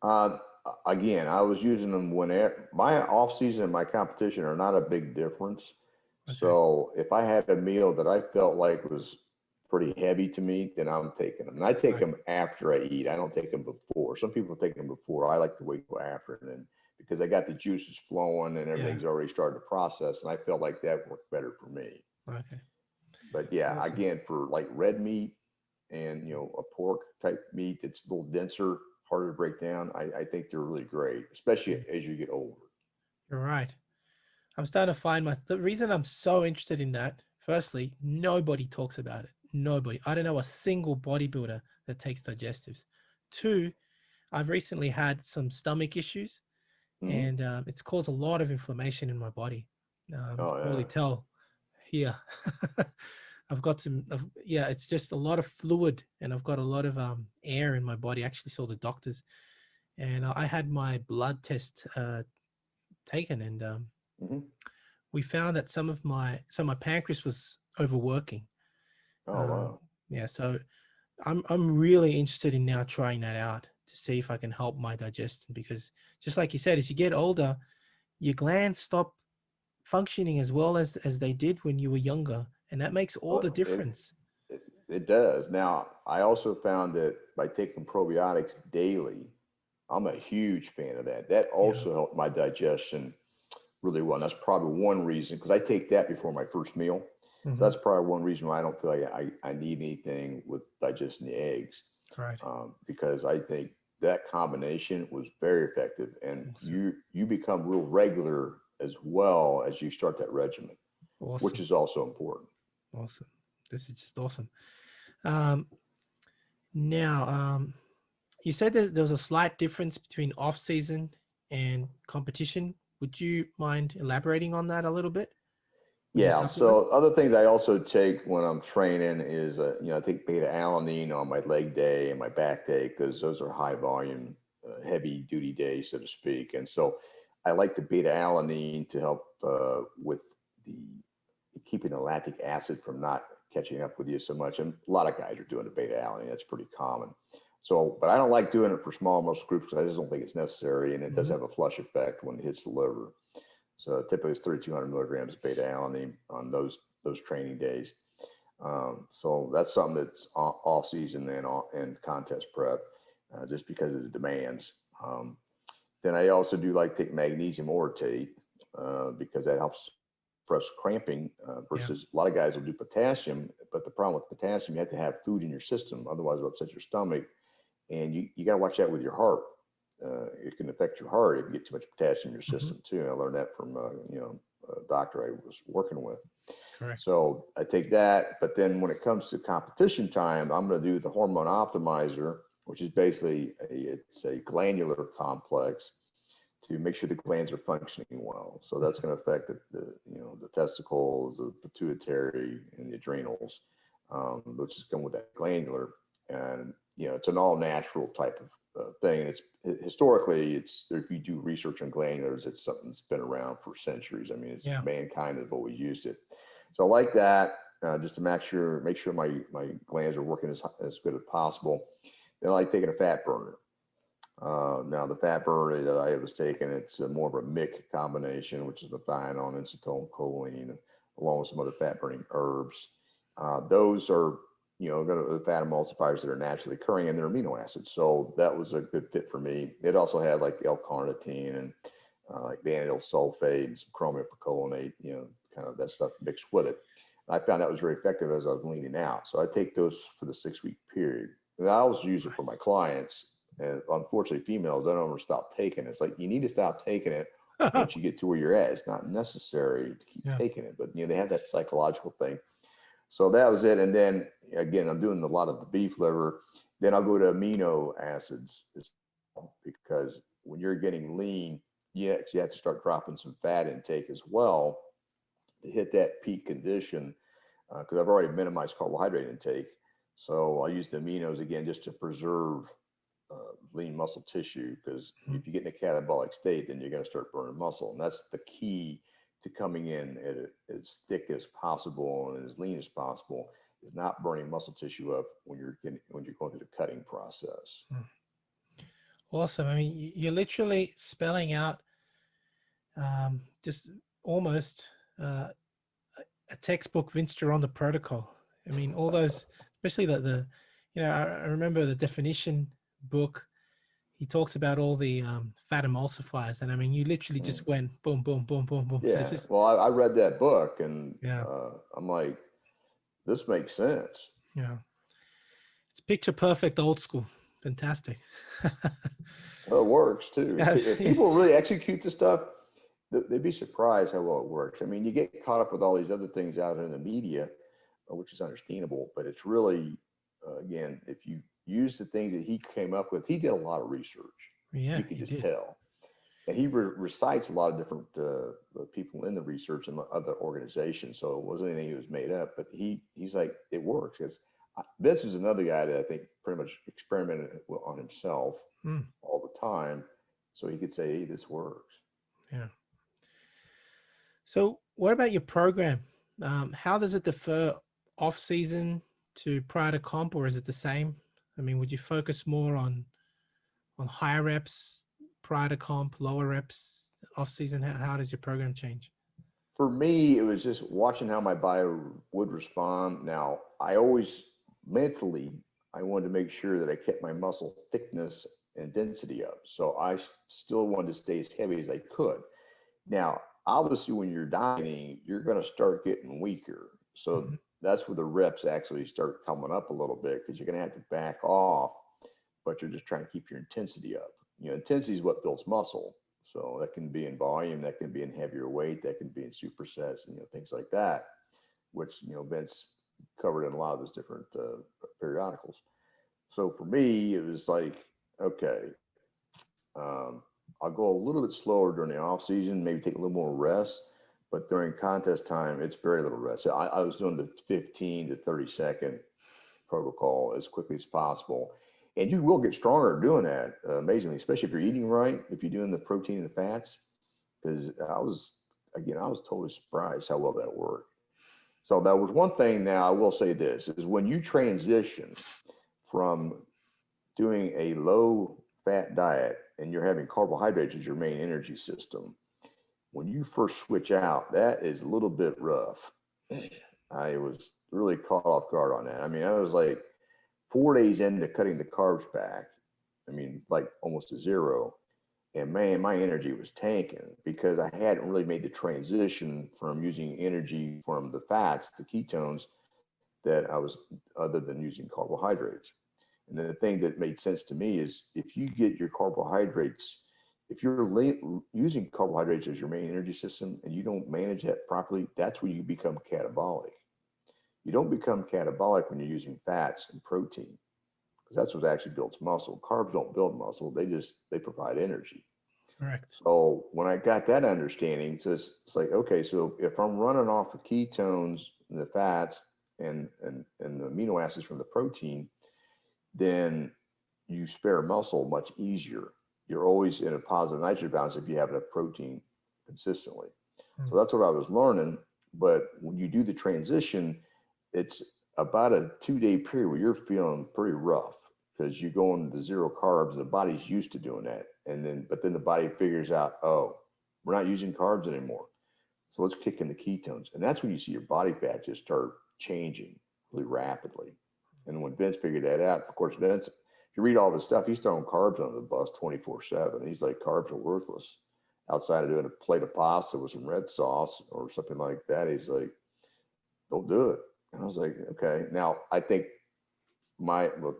Uh, Again, I was using them whenever my off season and my competition are not a big difference. Okay. So if I had a meal that I felt like was pretty heavy to me, then I'm taking them. And I take Right. them after I eat. I don't take them before. Some people take them before. I like to wait till after, and then because I got the juices flowing and Yeah. everything's already started to process, and I felt like that worked better for me. Okay. But yeah, Awesome. again, for like red meat and a pork type meat that's a little denser, harder to break down, I think they're really great, especially Mm, as you get older. you're right. I'm starting to find the reason I'm so interested in that. Firstly, nobody talks about it. Nobody. I don't know a single bodybuilder that takes digestives. Two, I've recently had some stomach issues, Hmm. and it's caused a lot of inflammation in my body. You Oh can probably yeah. tell here. I've got yeah, it's just a lot of fluid, and I've got a lot of air in my body. I actually saw the doctors, and I had my blood test taken, and Hmm. we found that my pancreas was overworking. Oh Um, wow. yeah, so I'm really interested in now trying that out to see if I can help my digestion, because just like you said, as you get older, your glands stop functioning as well as they did when you were younger, and that makes all the Well, difference. it does. Now, I also found that by taking probiotics daily, I'm a huge fan of that. That Yeah. also helped my digestion really well. And that's probably one reason because I take that before my first meal. So Hmm. that's probably one reason why I don't feel like I need anything with digesting the eggs, Right. because I think that combination was very effective, and Awesome. you become real regular as well as you start that regimen, which Awesome. is also important. Awesome. This is just awesome. Um, now, you said that there was a slight difference between off season and competition. Would you mind elaborating on that a little bit with your Yeah. supplements? So other things I also take when I'm training is, I take beta alanine on my leg day and my back day because those are high volume, heavy duty days, so to speak. And so I like the beta alanine to help with the keeping the lactic acid from not catching up with you so much. And a lot of guys are doing the beta alanine. That's pretty common. So, but I don't like doing it for small muscle groups because I just don't think it's necessary, and it does have a flush effect when it hits the liver. So typically it's 3,200 milligrams of beta alanine on those training days. So that's something that's off season and contest prep, just because of the demands. Then I also do like take magnesium orotate because that helps suppress cramping versus a lot of guys will do potassium. But the problem with potassium, you have to have food in your system, otherwise it'll upset your stomach. And you got to watch that with your heart. It can affect your heart if you get too much potassium in your system too. I learned that from a doctor I was working with. Correct. So I take that, but then when it comes to competition time, I'm going to do the Hormone Optimizer, which is basically it's a glandular complex to make sure the glands are functioning well. So that's going to affect the testicles, the pituitary, and the adrenals, which is come with that glandular. And it's an all natural type of thing. And it's historically, if you do research on glandulars, it's something that's been around for centuries. I mean, mankind has always used it. So I like that just to make sure my glands are working as good as possible. Then I like taking a fat burner. Now the fat burner that I was taking, it's more of a MIC combination, which is methionine, inositol, choline, along with some other fat burning herbs. Those are the fat emulsifiers that are naturally occurring, and they're amino acids. So that was a good fit for me. It also had like L-carnitine and like vanadilyl sulfate and some chromium percolinate, kind of that stuff mixed with it. And I found that was very effective as I was leaning out. So I take those for the 6-week period. And I always use it for my clients. And unfortunately, females don't ever stop taking it. It's like you need to stop taking it once you get to where you're at. It's not necessary to keep taking it, but they have that psychological thing. So that was it. And then again, I'm doing a lot of the beef liver. Then I'll go to amino acids because when you're getting lean, you have to start dropping some fat intake as well to hit that peak condition. Because I've already minimized carbohydrate intake. So I use the aminos again just to preserve lean muscle tissue, because if you get in a catabolic state, then you're going to start burning muscle. And that's the key to coming in at as thick as possible and as lean as possible, is not burning muscle tissue up when you're going through the cutting process. Awesome. I mean, you're literally spelling out just almost a textbook Vince Gironda protocol. I mean, all those, especially I remember the definition book. He talks about all the fat emulsifiers, and I mean, you literally just went boom, boom, boom, boom, boom. Yeah. So Well, I read that book, and I'm like, this makes sense. Yeah. It's picture perfect, old school. Fantastic. Well, it works too. If people really execute the stuff, they'd be surprised how well it works. I mean, you get caught up with all these other things out in the media, which is understandable, but it's really, again, if you use the things that he came up with, he did a lot of research. Yeah, you could just tell. And he recites a lot of different people in the research and other organizations. So it wasn't anything he was made up, but he's like, it works. Because Vince was another guy that I think pretty much experimented on himself all the time. So he could say, hey, this works. Yeah. So what about your program? How does it differ off season to prior to comp, or is it the same? I mean, would you focus more on higher reps prior to comp, lower reps off season? How does your program change? For me, it was just watching how my body would respond. Now, I always mentally, I wanted to make sure that I kept my muscle thickness and density up. So I still wanted to stay as heavy as I could. Now, obviously, when you're dieting, you're going to start getting weaker. So that's where the reps actually start coming up a little bit, because you're going to have to back off, but you're just trying to keep your intensity up. Intensity is what builds muscle. So that can be in volume, that can be in heavier weight, that can be in supersets and things like that, which Vince covered in a lot of his different periodicals. So for me, it was like, okay, I'll go a little bit slower during the off season, maybe take a little more rest, but during contest time, it's very little rest. So I was doing the 15 to 30-second protocol as quickly as possible. And you will get stronger doing that, amazingly, especially if you're eating right, if you're doing the protein and the fats, because I was totally surprised how well that worked. So that was one thing. Now I will say this is when you transition from doing a low fat diet and you're having carbohydrates as your main energy system, when you first switch out, that is a little bit rough. I was really caught off guard on that. I mean, I was like 4 days into cutting the carbs back. I mean, like almost to zero. And man, my energy was tanking because I hadn't really made the transition from using energy from the fats, the ketones, that I was, other than using carbohydrates. And the thing that made sense to me is if you get your carbohydrates, if you're using carbohydrates as your main energy system and you don't manage that properly, that's when you become catabolic. You don't become catabolic when you're using fats and protein because that's what actually builds muscle. Carbs don't build muscle; they provide energy. Correct. So when I got that understanding, it's like, okay, so if I'm running off the ketones and the fats and the amino acids from the protein, then you spare muscle much easier. You're always in a positive nitrogen balance if you have enough protein consistently. So that's what I was learning. But when you do the transition, it's about a 2-day period where you're feeling pretty rough because you're going to zero carbs and the body's used to doing that. But then the body figures out, oh, we're not using carbs anymore. So let's kick in the ketones. And that's when you see your body fat just start changing really rapidly. And when Vince figured that out, of course, Vince, if you read all this stuff, he's throwing carbs under the bus 24/7. He's like, carbs are worthless. Outside of doing a plate of pasta with some red sauce or something like that, he's like, don't do it. And I was like, okay. Now I think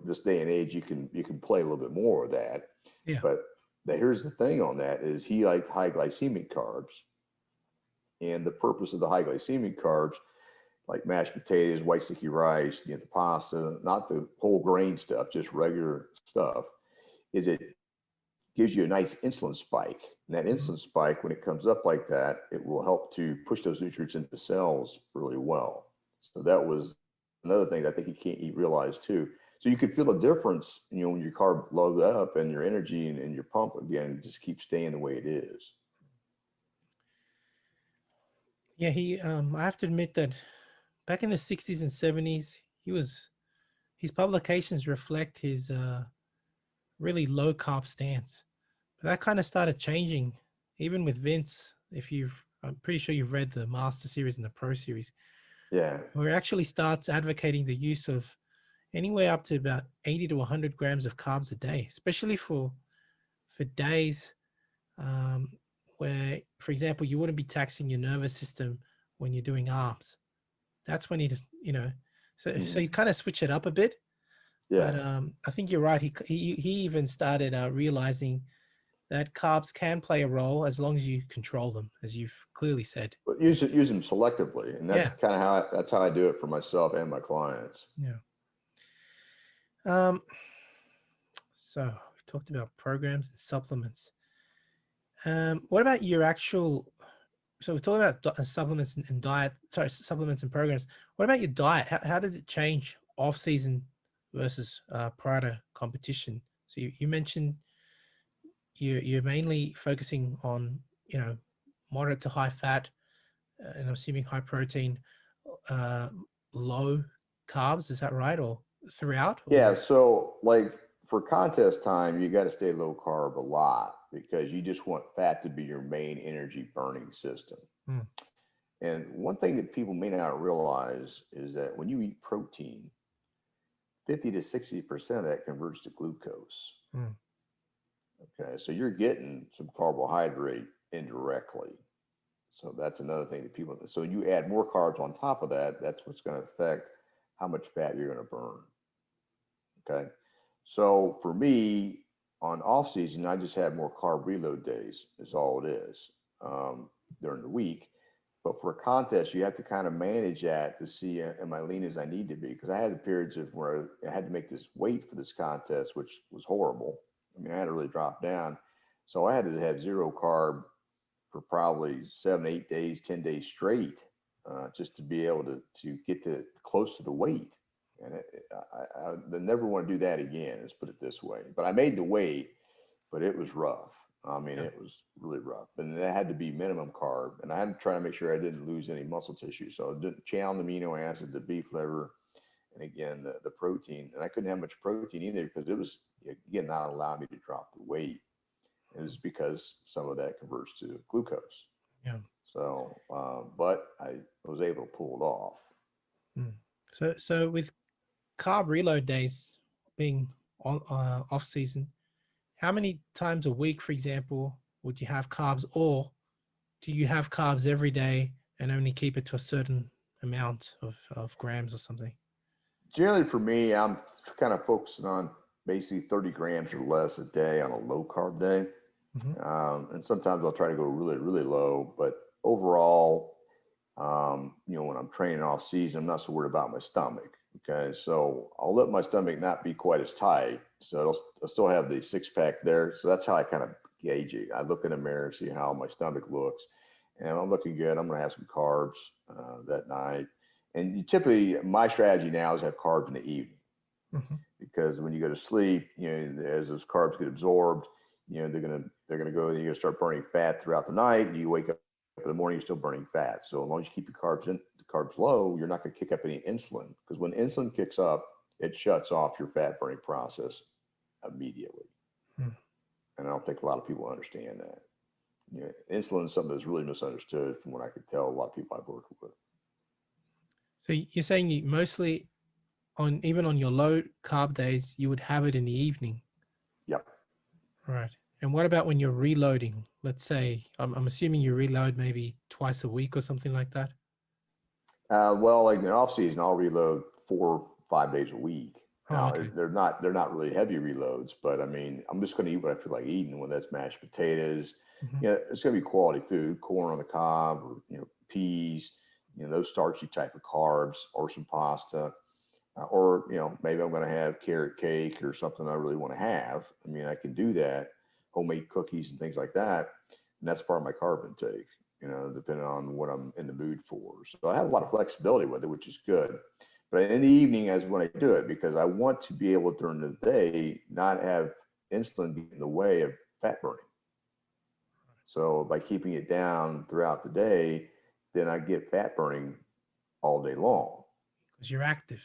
this day and age, you can play a little bit more with that. Yeah. But here's the thing on that is he liked high glycemic carbs. And the purpose of the high glycemic carbs, like mashed potatoes, white sticky rice, the pasta, not the whole grain stuff, just regular stuff, is it gives you a nice insulin spike. And that insulin spike, when it comes up like that, it will help to push those nutrients into the cells really well. So that was another thing that I think he realized too. So you could feel the difference, when your carb load up and your energy and your pump again just keep staying the way it is. Yeah, I have to admit that back in the 60s and 70s, his publications reflect his really low carb stance. But that kind of started changing, even with Vince. I'm pretty sure you've read the Master Series and the Pro Series, Yeah. where he actually starts advocating the use of anywhere up to about 80 to 100 grams of carbs a day, especially for days where, for example, you wouldn't be taxing your nervous system when you're doing arms. That's when so you kind of switch it up a bit. Yeah. But I think you're right. He even started realizing that carbs can play a role as long as you control them, as you've clearly said. But use them selectively, and that's Yeah. kind of how I do it for myself and my clients. Yeah. So we talked about programs and supplements. What about your actual? So we're talking about supplements and diet. Sorry, supplements and programs. What about your diet? How did it change off season versus prior to competition? So you mentioned you're mainly focusing on moderate to high fat, and I'm assuming high protein, uh, low carbs. Is that right, or throughout? Yeah. Or So like for contest time, you got to stay low carb a lot because you just want fat to be your main energy burning system. Hmm. And one thing that people may not realize is that when you eat protein, 50 to 60% of that converts to glucose. Hmm. Okay. So you're getting some carbohydrate indirectly. So that's another thing that people, so you add more carbs on top of that, that's what's going to affect how much fat you're going to burn. Okay. So for me, on off season, I just have more carb reload days, is all it is, during the week. But for a contest, you have to kind of manage that to see, am I lean as I need to be? Because I had the periods of where I had to make this weight for this contest, which was horrible. I mean, I had to really drop down. So I had to have zero carb for probably 7, 8 days, 10 days straight, just to be able to get close to the weight. And I never want to do that again. Let's put it this way. But I made the weight, but it was rough. I mean, Yeah. it was really rough, and that had to be minimum carb. And I had to try to make sure I didn't lose any muscle tissue. So I didn't channel the amino acid, the beef liver, and again the protein. And I couldn't have much protein either because it was again not allowing me to drop the weight. It was because some of that converts to glucose. Yeah. So, but I was able to pull it off. Mm. So with carb reload days being on off season, how many times a week, for example, would you have carbs, or do you have carbs every day and only keep it to a certain amount of grams or something? Generally, for me, I'm kind of focusing on basically 30 grams or less a day on a low carb day. Hmm. And sometimes I'll try to go really, really low. But overall, when I'm training off season, I'm not so worried about my stomach. Okay. So I'll let my stomach not be quite as tight. So I'll still have the six pack there. So that's how I kind of gauge it. I look in the mirror, see how my stomach looks. And I'm looking good. I'm going to have some carbs that night. And typically, my strategy now is have carbs in the evening Hmm. because when you go to sleep, as those carbs get absorbed, they're gonna go. You're gonna start burning fat throughout the night. You wake up in the morning, you're still burning fat. So as long as you keep the carbs low, you're not gonna kick up any insulin because when insulin kicks up, it shuts off your fat burning process immediately. Hmm. And I don't think a lot of people understand that. Insulin is something that's really misunderstood from what I could tell a lot of people I've worked with. So you're saying you mostly on even on your low carb days, you would have it in the evening, Yep. right? And what about when you're reloading? Let's say I'm assuming you reload maybe twice a week or something like that. Well, like in the off season, I'll reload 4, 5 days a week. Oh, Now okay. they're not really heavy reloads, but I mean, I'm just going to eat what I feel like eating. When that's mashed potatoes, Hmm. it's going to be quality food, corn on the cob, or peas, those starchy type of carbs, or some pasta, or maybe I'm going to have carrot cake or something I really want to have. I mean, I can do that, homemade cookies and things like that, and that's part of my carb intake. Depending on what I'm in the mood for. So I have a lot of flexibility with it, which is good. But in the evening, as when I do it, because I want to be able during the day not have insulin get in the way of fat burning. So by keeping it down throughout the day, then I get fat burning all day long. Because you're active.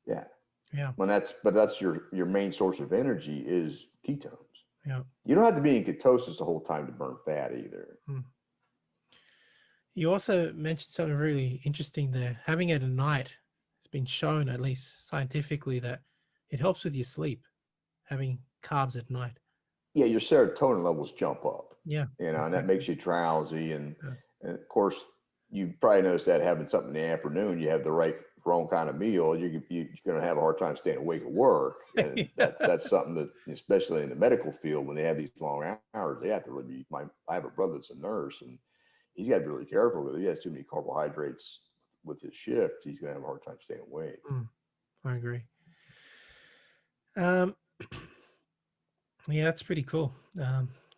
Yeah. Yeah. But that's your main source of energy is ketones. Yeah. You don't have to be in ketosis the whole time to burn fat either. Hmm. You also mentioned something really interesting there. Having it at night, it's been shown, at least scientifically, that it helps with your sleep, having carbs at night. Yeah, your serotonin levels jump up, Yeah, and that exactly. makes you drowsy. And, Yeah. and of course, you probably noticed that having something in the afternoon, you have the wrong kind of meal, you're going to have a hard time staying awake at work. And that's something that, especially in the medical field, when they have these long hours, they have to really be. I have a brother that's a nurse, and he's got to be really careful because he has too many carbohydrates with his shift. He's going to have a hard time staying awake. Mm, I agree. Um, yeah, that's pretty cool.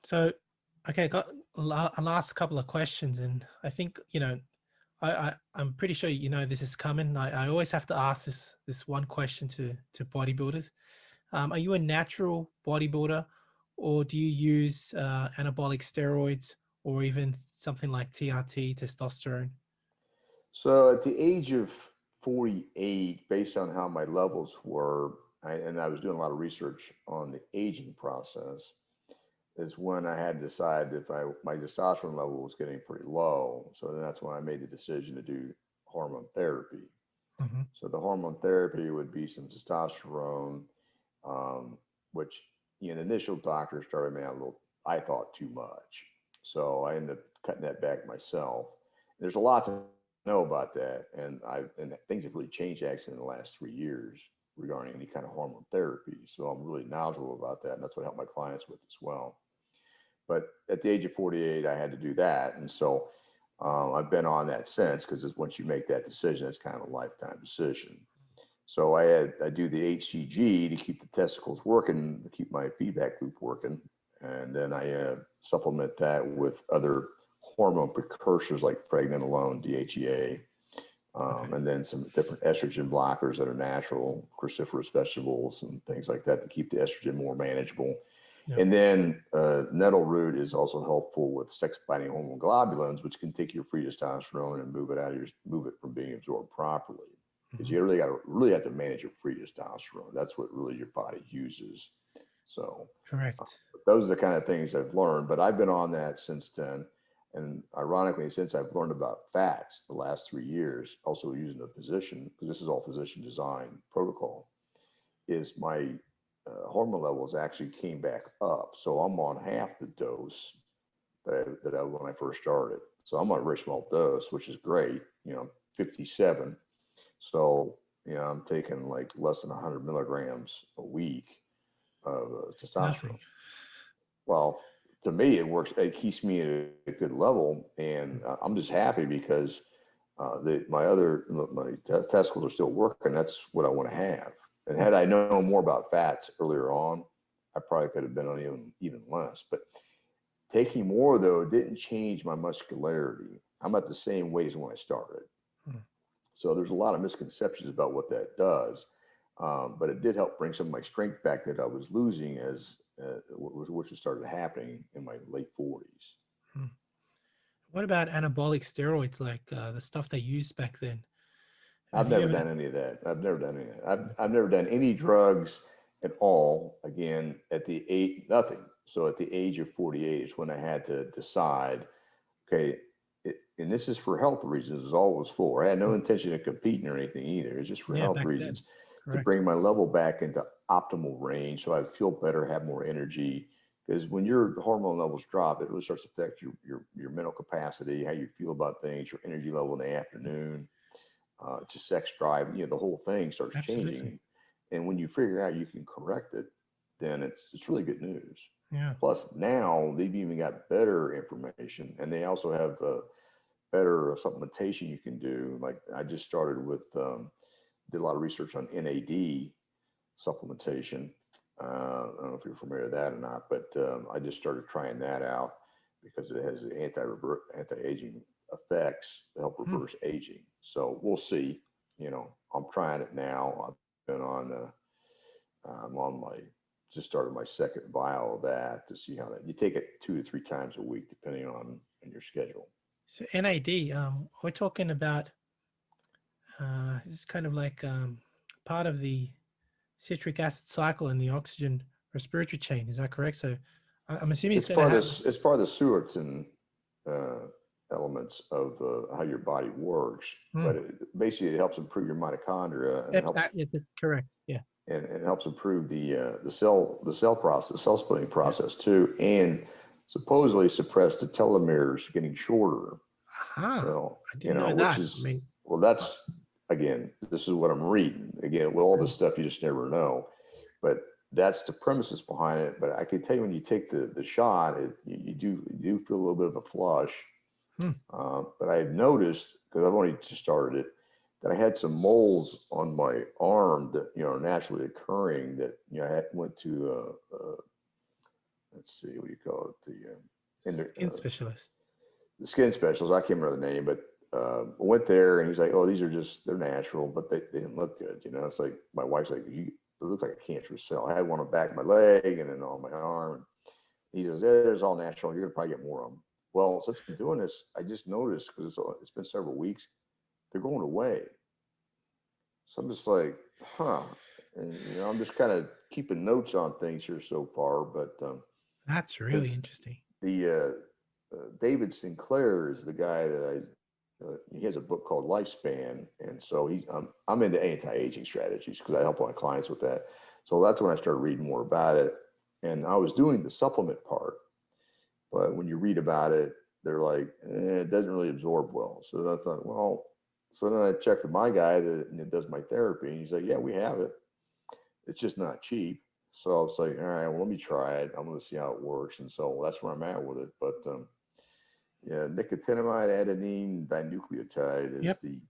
So, okay, got a last couple of questions, and I think I'm pretty sure this is coming. I always have to ask this one question to bodybuilders. Are you a natural bodybuilder, or do you use anabolic steroids, or even something like TRT, testosterone? So at the age of 48, based on how my levels were, and I was doing a lot of research on the aging process, is when I had to decide if my testosterone level was getting pretty low. So then that's when I made the decision to do hormone therapy. Hmm. So the hormone therapy would be some testosterone, which the initial doctor started me out a little, I thought too much. So I ended up cutting that back myself. There's a lot to know about that, and things have really changed actually in the last 3 years regarding any kind of hormone therapy. So I'm really knowledgeable about that, and that's what I help my clients with as well. But at the age of 48, I had to do that, and so I've been on that since because once you make that decision, it's kind of a lifetime decision. So I do the HCG to keep the testicles working, to keep my feedback loop working, and then I supplement that with other hormone precursors like pregnenolone, DHEA, Okay. and then some different estrogen blockers that are natural, cruciferous vegetables and things like that to keep the estrogen more manageable. Yeah. And then nettle root is also helpful with sex-binding hormone globulins, which can take your free testosterone and move it from being absorbed properly. Because you really have to manage your free testosterone. That's what really your body uses. So Correct. those are the kind of things I've learned. But I've been on that since then. And ironically, since I've learned about fats the last 3 years, also using a physician, because this is all physician design protocol, is my hormone levels actually came back up. So I'm on half the dose that I when I first started. So I'm on a very small dose, which is great, 57. So, I'm taking like less than 100 milligrams a week of It's nothing. testosterone. Well, to me, it works. It keeps me at a good level, and I'm just happy because my testicles are still working. That's what I want to have. And had I known more about fats earlier on, I probably could have been on even less. But taking more though didn't change my muscularity. I'm at the same weight as when I started. So there's a lot of misconceptions about what that does. But it did help bring some of my strength back that I was losing which started happening in my late 40s. What about anabolic steroids, like the stuff they used back then? I've never done any of that. I've never done any of that. I've never done any drugs at all. Again, nothing. So at the age of 48 is when I had to decide, okay, and this is for health reasons, is all it was for. I had no intention of competing or anything either. It's just for health reasons to bring my level back into optimal range so I feel better, have more energy. Because when your hormone levels drop, it really starts to affect your mental capacity, how you feel about things, your energy level in the afternoon, to sex drive. The whole thing starts changing. And when you figure out you can correct it, then it's really good news. Yeah. Plus, now they've even got better information, and they also have better supplementation you can do. Like I just started with, did a lot of research on NAD supplementation. I don't know if you're familiar with that or not, but I just started trying that out because it has anti-aging effects to help reverse aging. So we'll see. I'm trying it now. I've been on. Just started my second vial of that to see how that. You take it 2 to 3 times a week, depending on your schedule. So NAD, we're talking about. It's kind of like part of the citric acid cycle and the oxygen respiratory chain. Is that correct? So I'm assuming it's part of the Sewardson elements of how your body works. But basically, it helps improve your mitochondria. And that's correct. Yeah. And it helps improve the cell process, cell splitting process too, and supposedly suppress the telomeres getting shorter. So I didn't know that. Well, that's, again, this is what I'm reading. Again, with all this stuff, you just never know. But that's the premises behind it. But I can tell you, when you take the shot, you do feel a little bit of a flush. But I had noticed, because I've only just started it, that I had some moles on my arm that are naturally occurring. That I went to let's see, what do you call it? The skin specialist. The skin specialist. I can't remember the name, but I went there and he's like, "Oh, they're natural, but they didn't look good." It's like my wife's like, "It looks like a cancerous cell." I had one on the back of my leg and then on my arm. He says, "It's all natural. You're gonna probably get more of them." Well, since I'm doing this, I just noticed, because it's been several weeks, they're going away. So I'm just like, and I'm just kind of keeping notes on things here so far. But that's really interesting. The David Sinclair is the guy that he has a book called Lifespan, and so I'm into anti-aging strategies because I help my clients with that. So that's when I started reading more about it, and I was doing the supplement part. But when you read about it, they're like, it doesn't really absorb well. So I thought, well, so then I checked with my guy that does my therapy, and he's like, yeah, we have it. It's just not cheap. So I was like, all right, well, let me try it. I'm going to see how it works. And so that's where I'm at with it. But yeah, nicotinamide adenine dinucleotide is the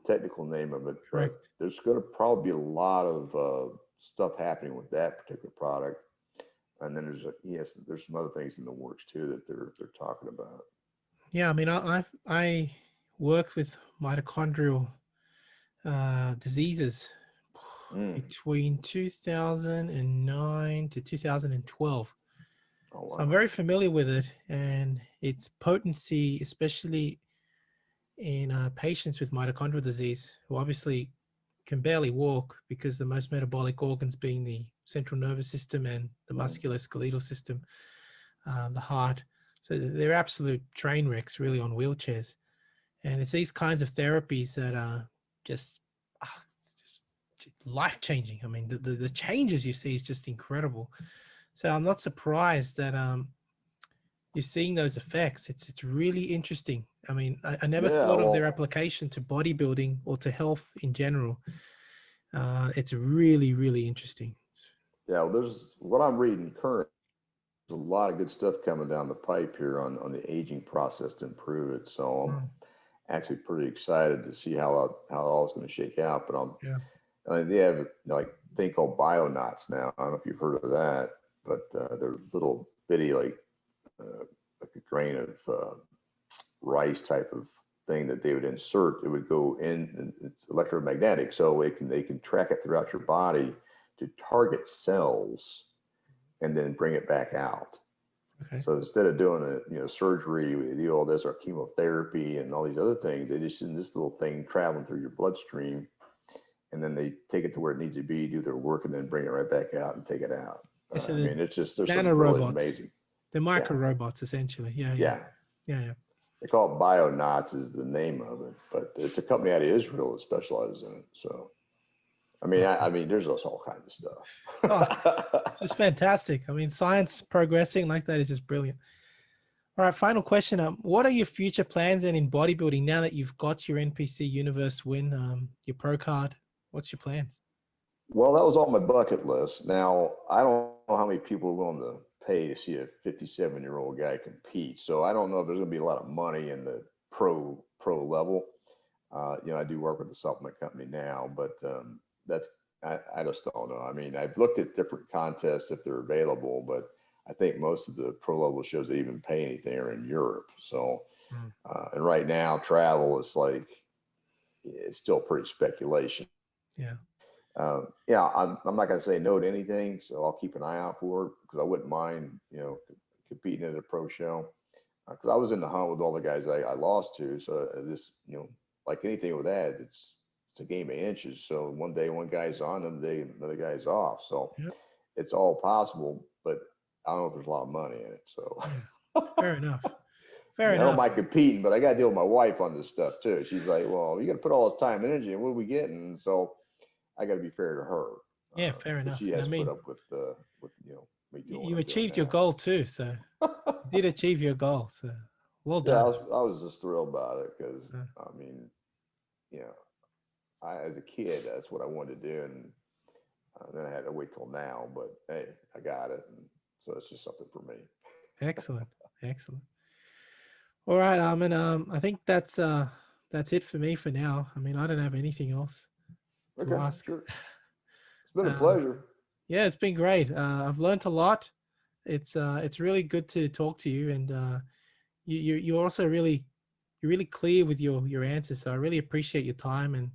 technical name of it. Correct. But there's going to probably be a lot of stuff happening with that particular product. And then there's some other things in the works too that they're talking about. Yeah, I mean, I worked with mitochondrial diseases between 2009 to 2012. Oh, So I'm wow. very familiar with it, and its potency, especially in patients with mitochondrial disease, who obviously can barely walk because the most metabolic organs being the central nervous system and the Mm. musculoskeletal system, the heart. So they're absolute train wrecks, really, on wheelchairs. And it's these kinds of therapies that are just, it's just life changing. I mean, the changes you see is just incredible. So I'm not surprised that you're seeing those effects. It's really interesting. I mean, I never Yeah, thought of their well, application to bodybuilding or to health in general. It's really, really interesting. yeah, well, there's what I'm reading currently. There's a lot of good stuff coming down the pipe here on the aging process to improve it. So I'm Mm, actually pretty excited to see how it all is going to shake out. But yeah. I mean, they have like a thing called bionauts now. I don't know if you've heard of that, but they're little bitty like a grain of rice type of thing that they would insert. It would go in, and it's electromagnetic, so they can track it throughout your body to target cells and then bring it back out. Okay. So instead of doing surgery, they do all this or chemotherapy and all these other things. They just send this little thing traveling through your bloodstream, and then they take it to where it needs to be, do their work, and then bring it right back out and take it out. Yeah, so I the mean, it's just there's some nano really robots, amazing. the Yeah, micro robots, essentially. Yeah, yeah, yeah. yeah, yeah. They call it Bionauts is the name of it, but it's a company out of Israel that specializes in it. So I Okay. mean, there's just all kinds of Oh, stuff. just fantastic. I mean, science progressing like that is just brilliant. All right, final question. What are your future plans then in bodybuilding now that you've got your NPC Universe win, your pro card? What's your plans? Well, that was on my bucket list. Now, I don't know how many people are willing to pay to see a 57-year-old guy compete. So I don't know if there's going to be a lot of money in the pro level. I do work with a supplement company now, but that's I just don't know. I mean, I've looked at different contests if they're available, but I think most of the pro level shows that even pay anything are in Europe. So, Mm, and right now, travel is like it's still pretty speculation. yeah. Yeah, I'm not going to say no to anything, so I'll keep an eye out for it because I wouldn't mind, competing at a pro show. Because I was in the hunt with all the guys I lost to. So this, like anything with that, it's a game of inches. So one day one guy's on, another day another guy's off. So Yep. it's all possible, but I don't know if there's a lot of money in it. So Yeah. Fair enough. I Fair mean, I don't enough. mind competing, but I got to deal with my wife on this stuff too. She's like, "Well, you got to put all this time and energy, and what are we getting?" So I got to be fair to her Yeah, fair because enough. she And I has put mean, up with me doing what you I'm doing achieved your now. goal too. So you did achieve your goal. So well Yeah, done. I was just thrilled about it because Uh, I mean, you know, as a kid, that's what I wanted to do, and then I had to wait till now. But hey, I got it, and so it's just something for me. Excellent. Excellent. All right, Armin. I think that's it for me for now. I mean, I don't have anything else to Okay, ask. sure. It's been a Um, pleasure. yeah, it's been great. I've learned a lot. It's really good to talk to you, and you're also you're really clear with your answers. So I really appreciate your time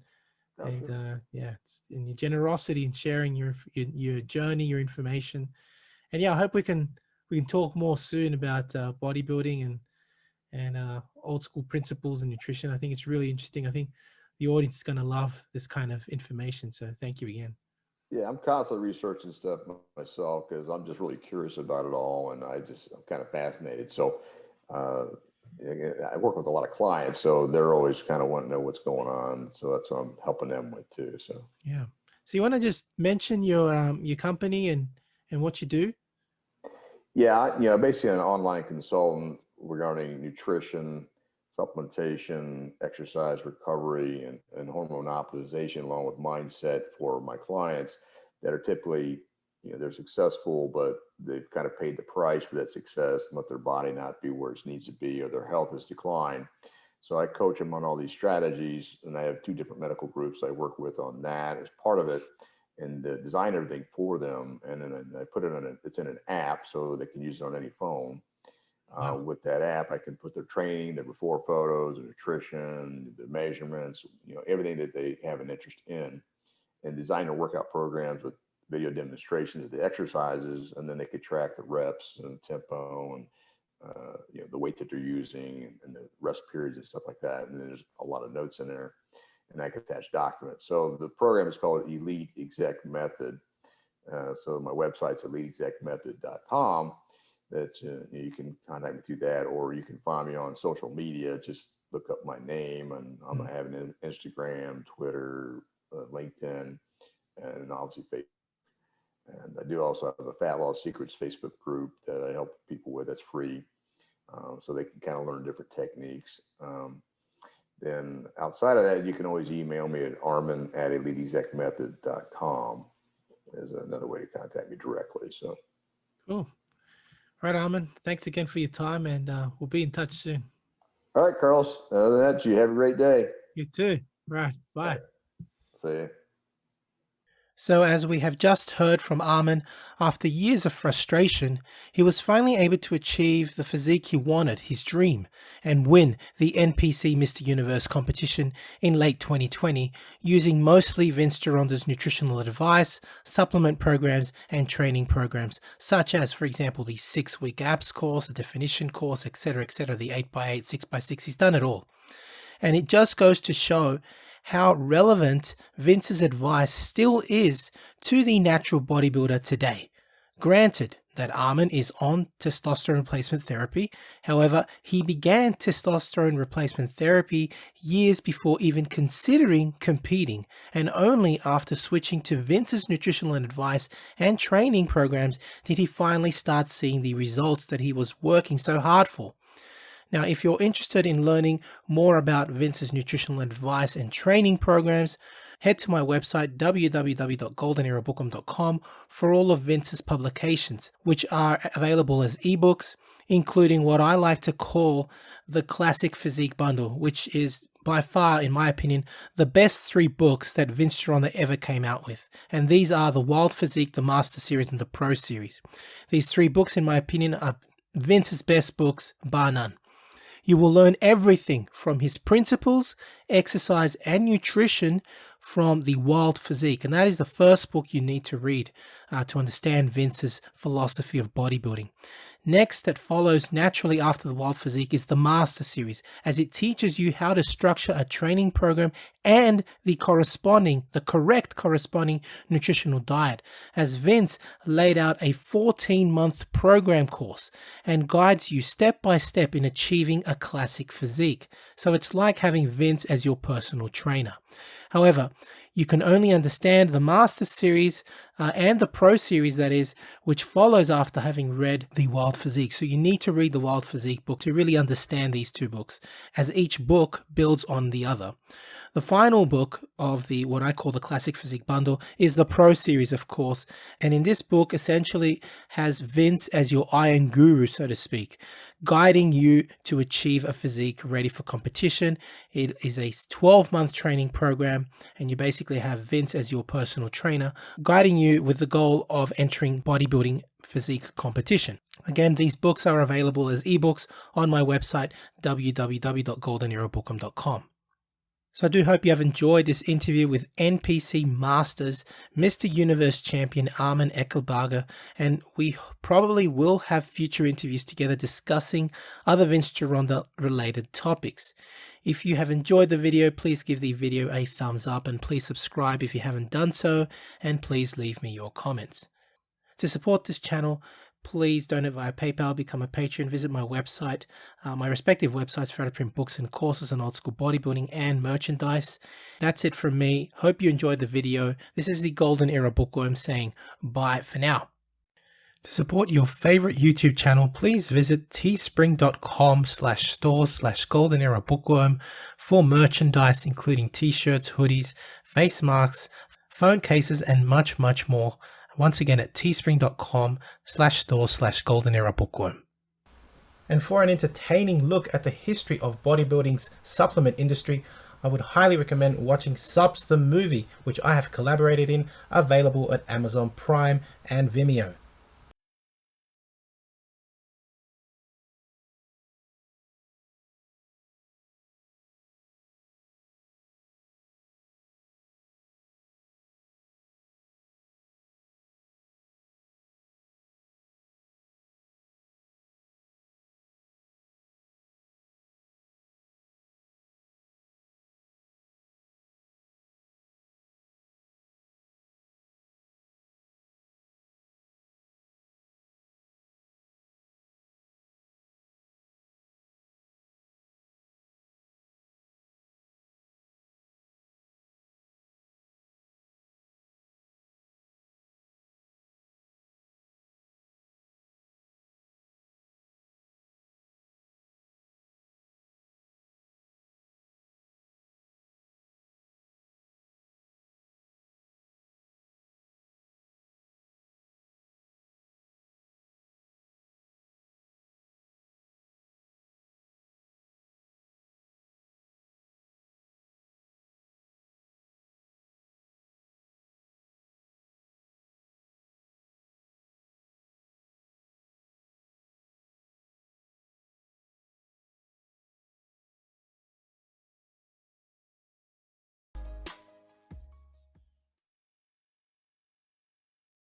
Oh, sure. yeah, and your generosity in sharing your journey, your information. And yeah, I hope we can talk more soon about bodybuilding and old school principles and nutrition. I think it's really interesting. I think the audience is going to love this kind of information. So thank you again. Yeah, I'm constantly researching stuff myself because I'm just really curious about it all, and I'm kind of fascinated. So, uh, I work with a lot of clients, so they're always kind of wanting to know what's going on. So that's what I'm helping them with too. So. Yeah. So you want to just mention your company and what you do? Yeah, basically an online consultant regarding nutrition, supplementation, exercise recovery, and hormone optimization, along with mindset for my clients that are typically, they're successful, but they've kind of paid the price for that success and let their body not be where it needs to be or their health has declined. So I coach them on all these strategies, and I have two different medical groups I work with on that as part of it and design everything for them. And then I put it it's in an app so they can use it on any phone. Wow. With that app, I can put their training, their before photos, the nutrition, the measurements, everything that they have an interest in, and design their workout programs with video demonstrations of the exercises, and then they could track the reps and tempo and the weight that they're using and the rest periods and stuff like that. And there's a lot of notes in there, and I can attach documents. So the program is called Elite Exec Method. So my website's eliteexecmethod.com. That you can contact me through that, or you can find me on social media. Just look up my name, and I'm having an Instagram, Twitter, LinkedIn, and obviously Facebook. And I do also have a Fat Loss Secrets Facebook group that I help people with. That's free, so they can kind of learn different techniques. Then outside of that, you can always email me at armin@eliteexecmethod.com. Is another way to contact me directly. So Cool. All right, Armin, thanks again for your time, and we'll be in touch soon. All right, Carlos. Other than that, you have a great day. You too. Right. Bye. Right. See you. So as we have just heard from Armin, after years of frustration, he was finally able to achieve the physique he wanted, his dream, and win the NPC Mr. Universe competition in late 2020 using mostly Vince Gironda's nutritional advice, supplement programs, and training programs, such as, for example, the 6-week abs course, the definition course, etc., the 8x8, 6x6. He's done it all. And it just goes to show how relevant Vince's advice still is to the natural bodybuilder today. Granted that Armin is on testosterone replacement therapy, however, he began testosterone replacement therapy years before even considering competing, and only after switching to Vince's nutritional advice and training programs did he finally start seeing the results that he was working so hard for. Now, if you're interested in learning more about Vince's nutritional advice and training programs, head to my website, www.goldenerabookworm.com, for all of Vince's publications, which are available as ebooks, including what I like to call the Classic Physique Bundle, which is by far, in my opinion, the best 3 books that Vince Gironda ever came out with. And these are the Wild Physique, the Master Series, and the Pro Series. These 3 books, in my opinion, are Vince's best books, bar none. You will learn everything from his principles, exercise, and nutrition from the Wild Physique. And that is the first book you need to read to understand Vince's philosophy of bodybuilding. Next, that follows naturally after the Wild Physique, is the Master Series, as it teaches you how to structure a training program and the correct corresponding nutritional diet, as Vince laid out a 14-month program course and guides you step by step in achieving a classic physique. So it's like having Vince as your personal trainer. However, you can only understand the Master Series and the Pro Series, that is, which follows after having read the Wild Physique. So you need to read the Wild Physique book to really understand these 2 books, as each book builds on the other. The final book of the what I call the Classic Physique Bundle is the Pro Series, of course. And in this book, essentially has Vince as your iron guru, so to speak, guiding you to achieve a physique ready for competition. It is a 12-month training program, and you basically have Vince as your personal trainer, guiding you with the goal of entering bodybuilding physique competition. Again, these books are available as ebooks on my website, www.goldenerabookworm.com. So I do hope you have enjoyed this interview with NPC Masters, Mr. Universe Champion Arman Eckelbarger, and we probably will have future interviews together discussing other Vince Gironda related topics. If you have enjoyed the video, please give the video a thumbs up, and please subscribe if you haven't done so, and please leave me your comments. To support this channel, please donate via PayPal, become a patron, visit my website, my respective websites for how to print books and courses on old school bodybuilding and merchandise. That's it from me. Hope you enjoyed the video. This is the Golden Era Bookworm saying bye for now. To support your favorite YouTube channel, please visit teespring.com/stores/Golden Era Bookworm for merchandise, including t-shirts, hoodies, face masks, phone cases, and much, much more. Once again at teespring.com/stores/Golden Era Bookworm. And for an entertaining look at the history of bodybuilding's supplement industry, I would highly recommend watching Subs the Movie, which I have collaborated in, available at Amazon Prime and Vimeo.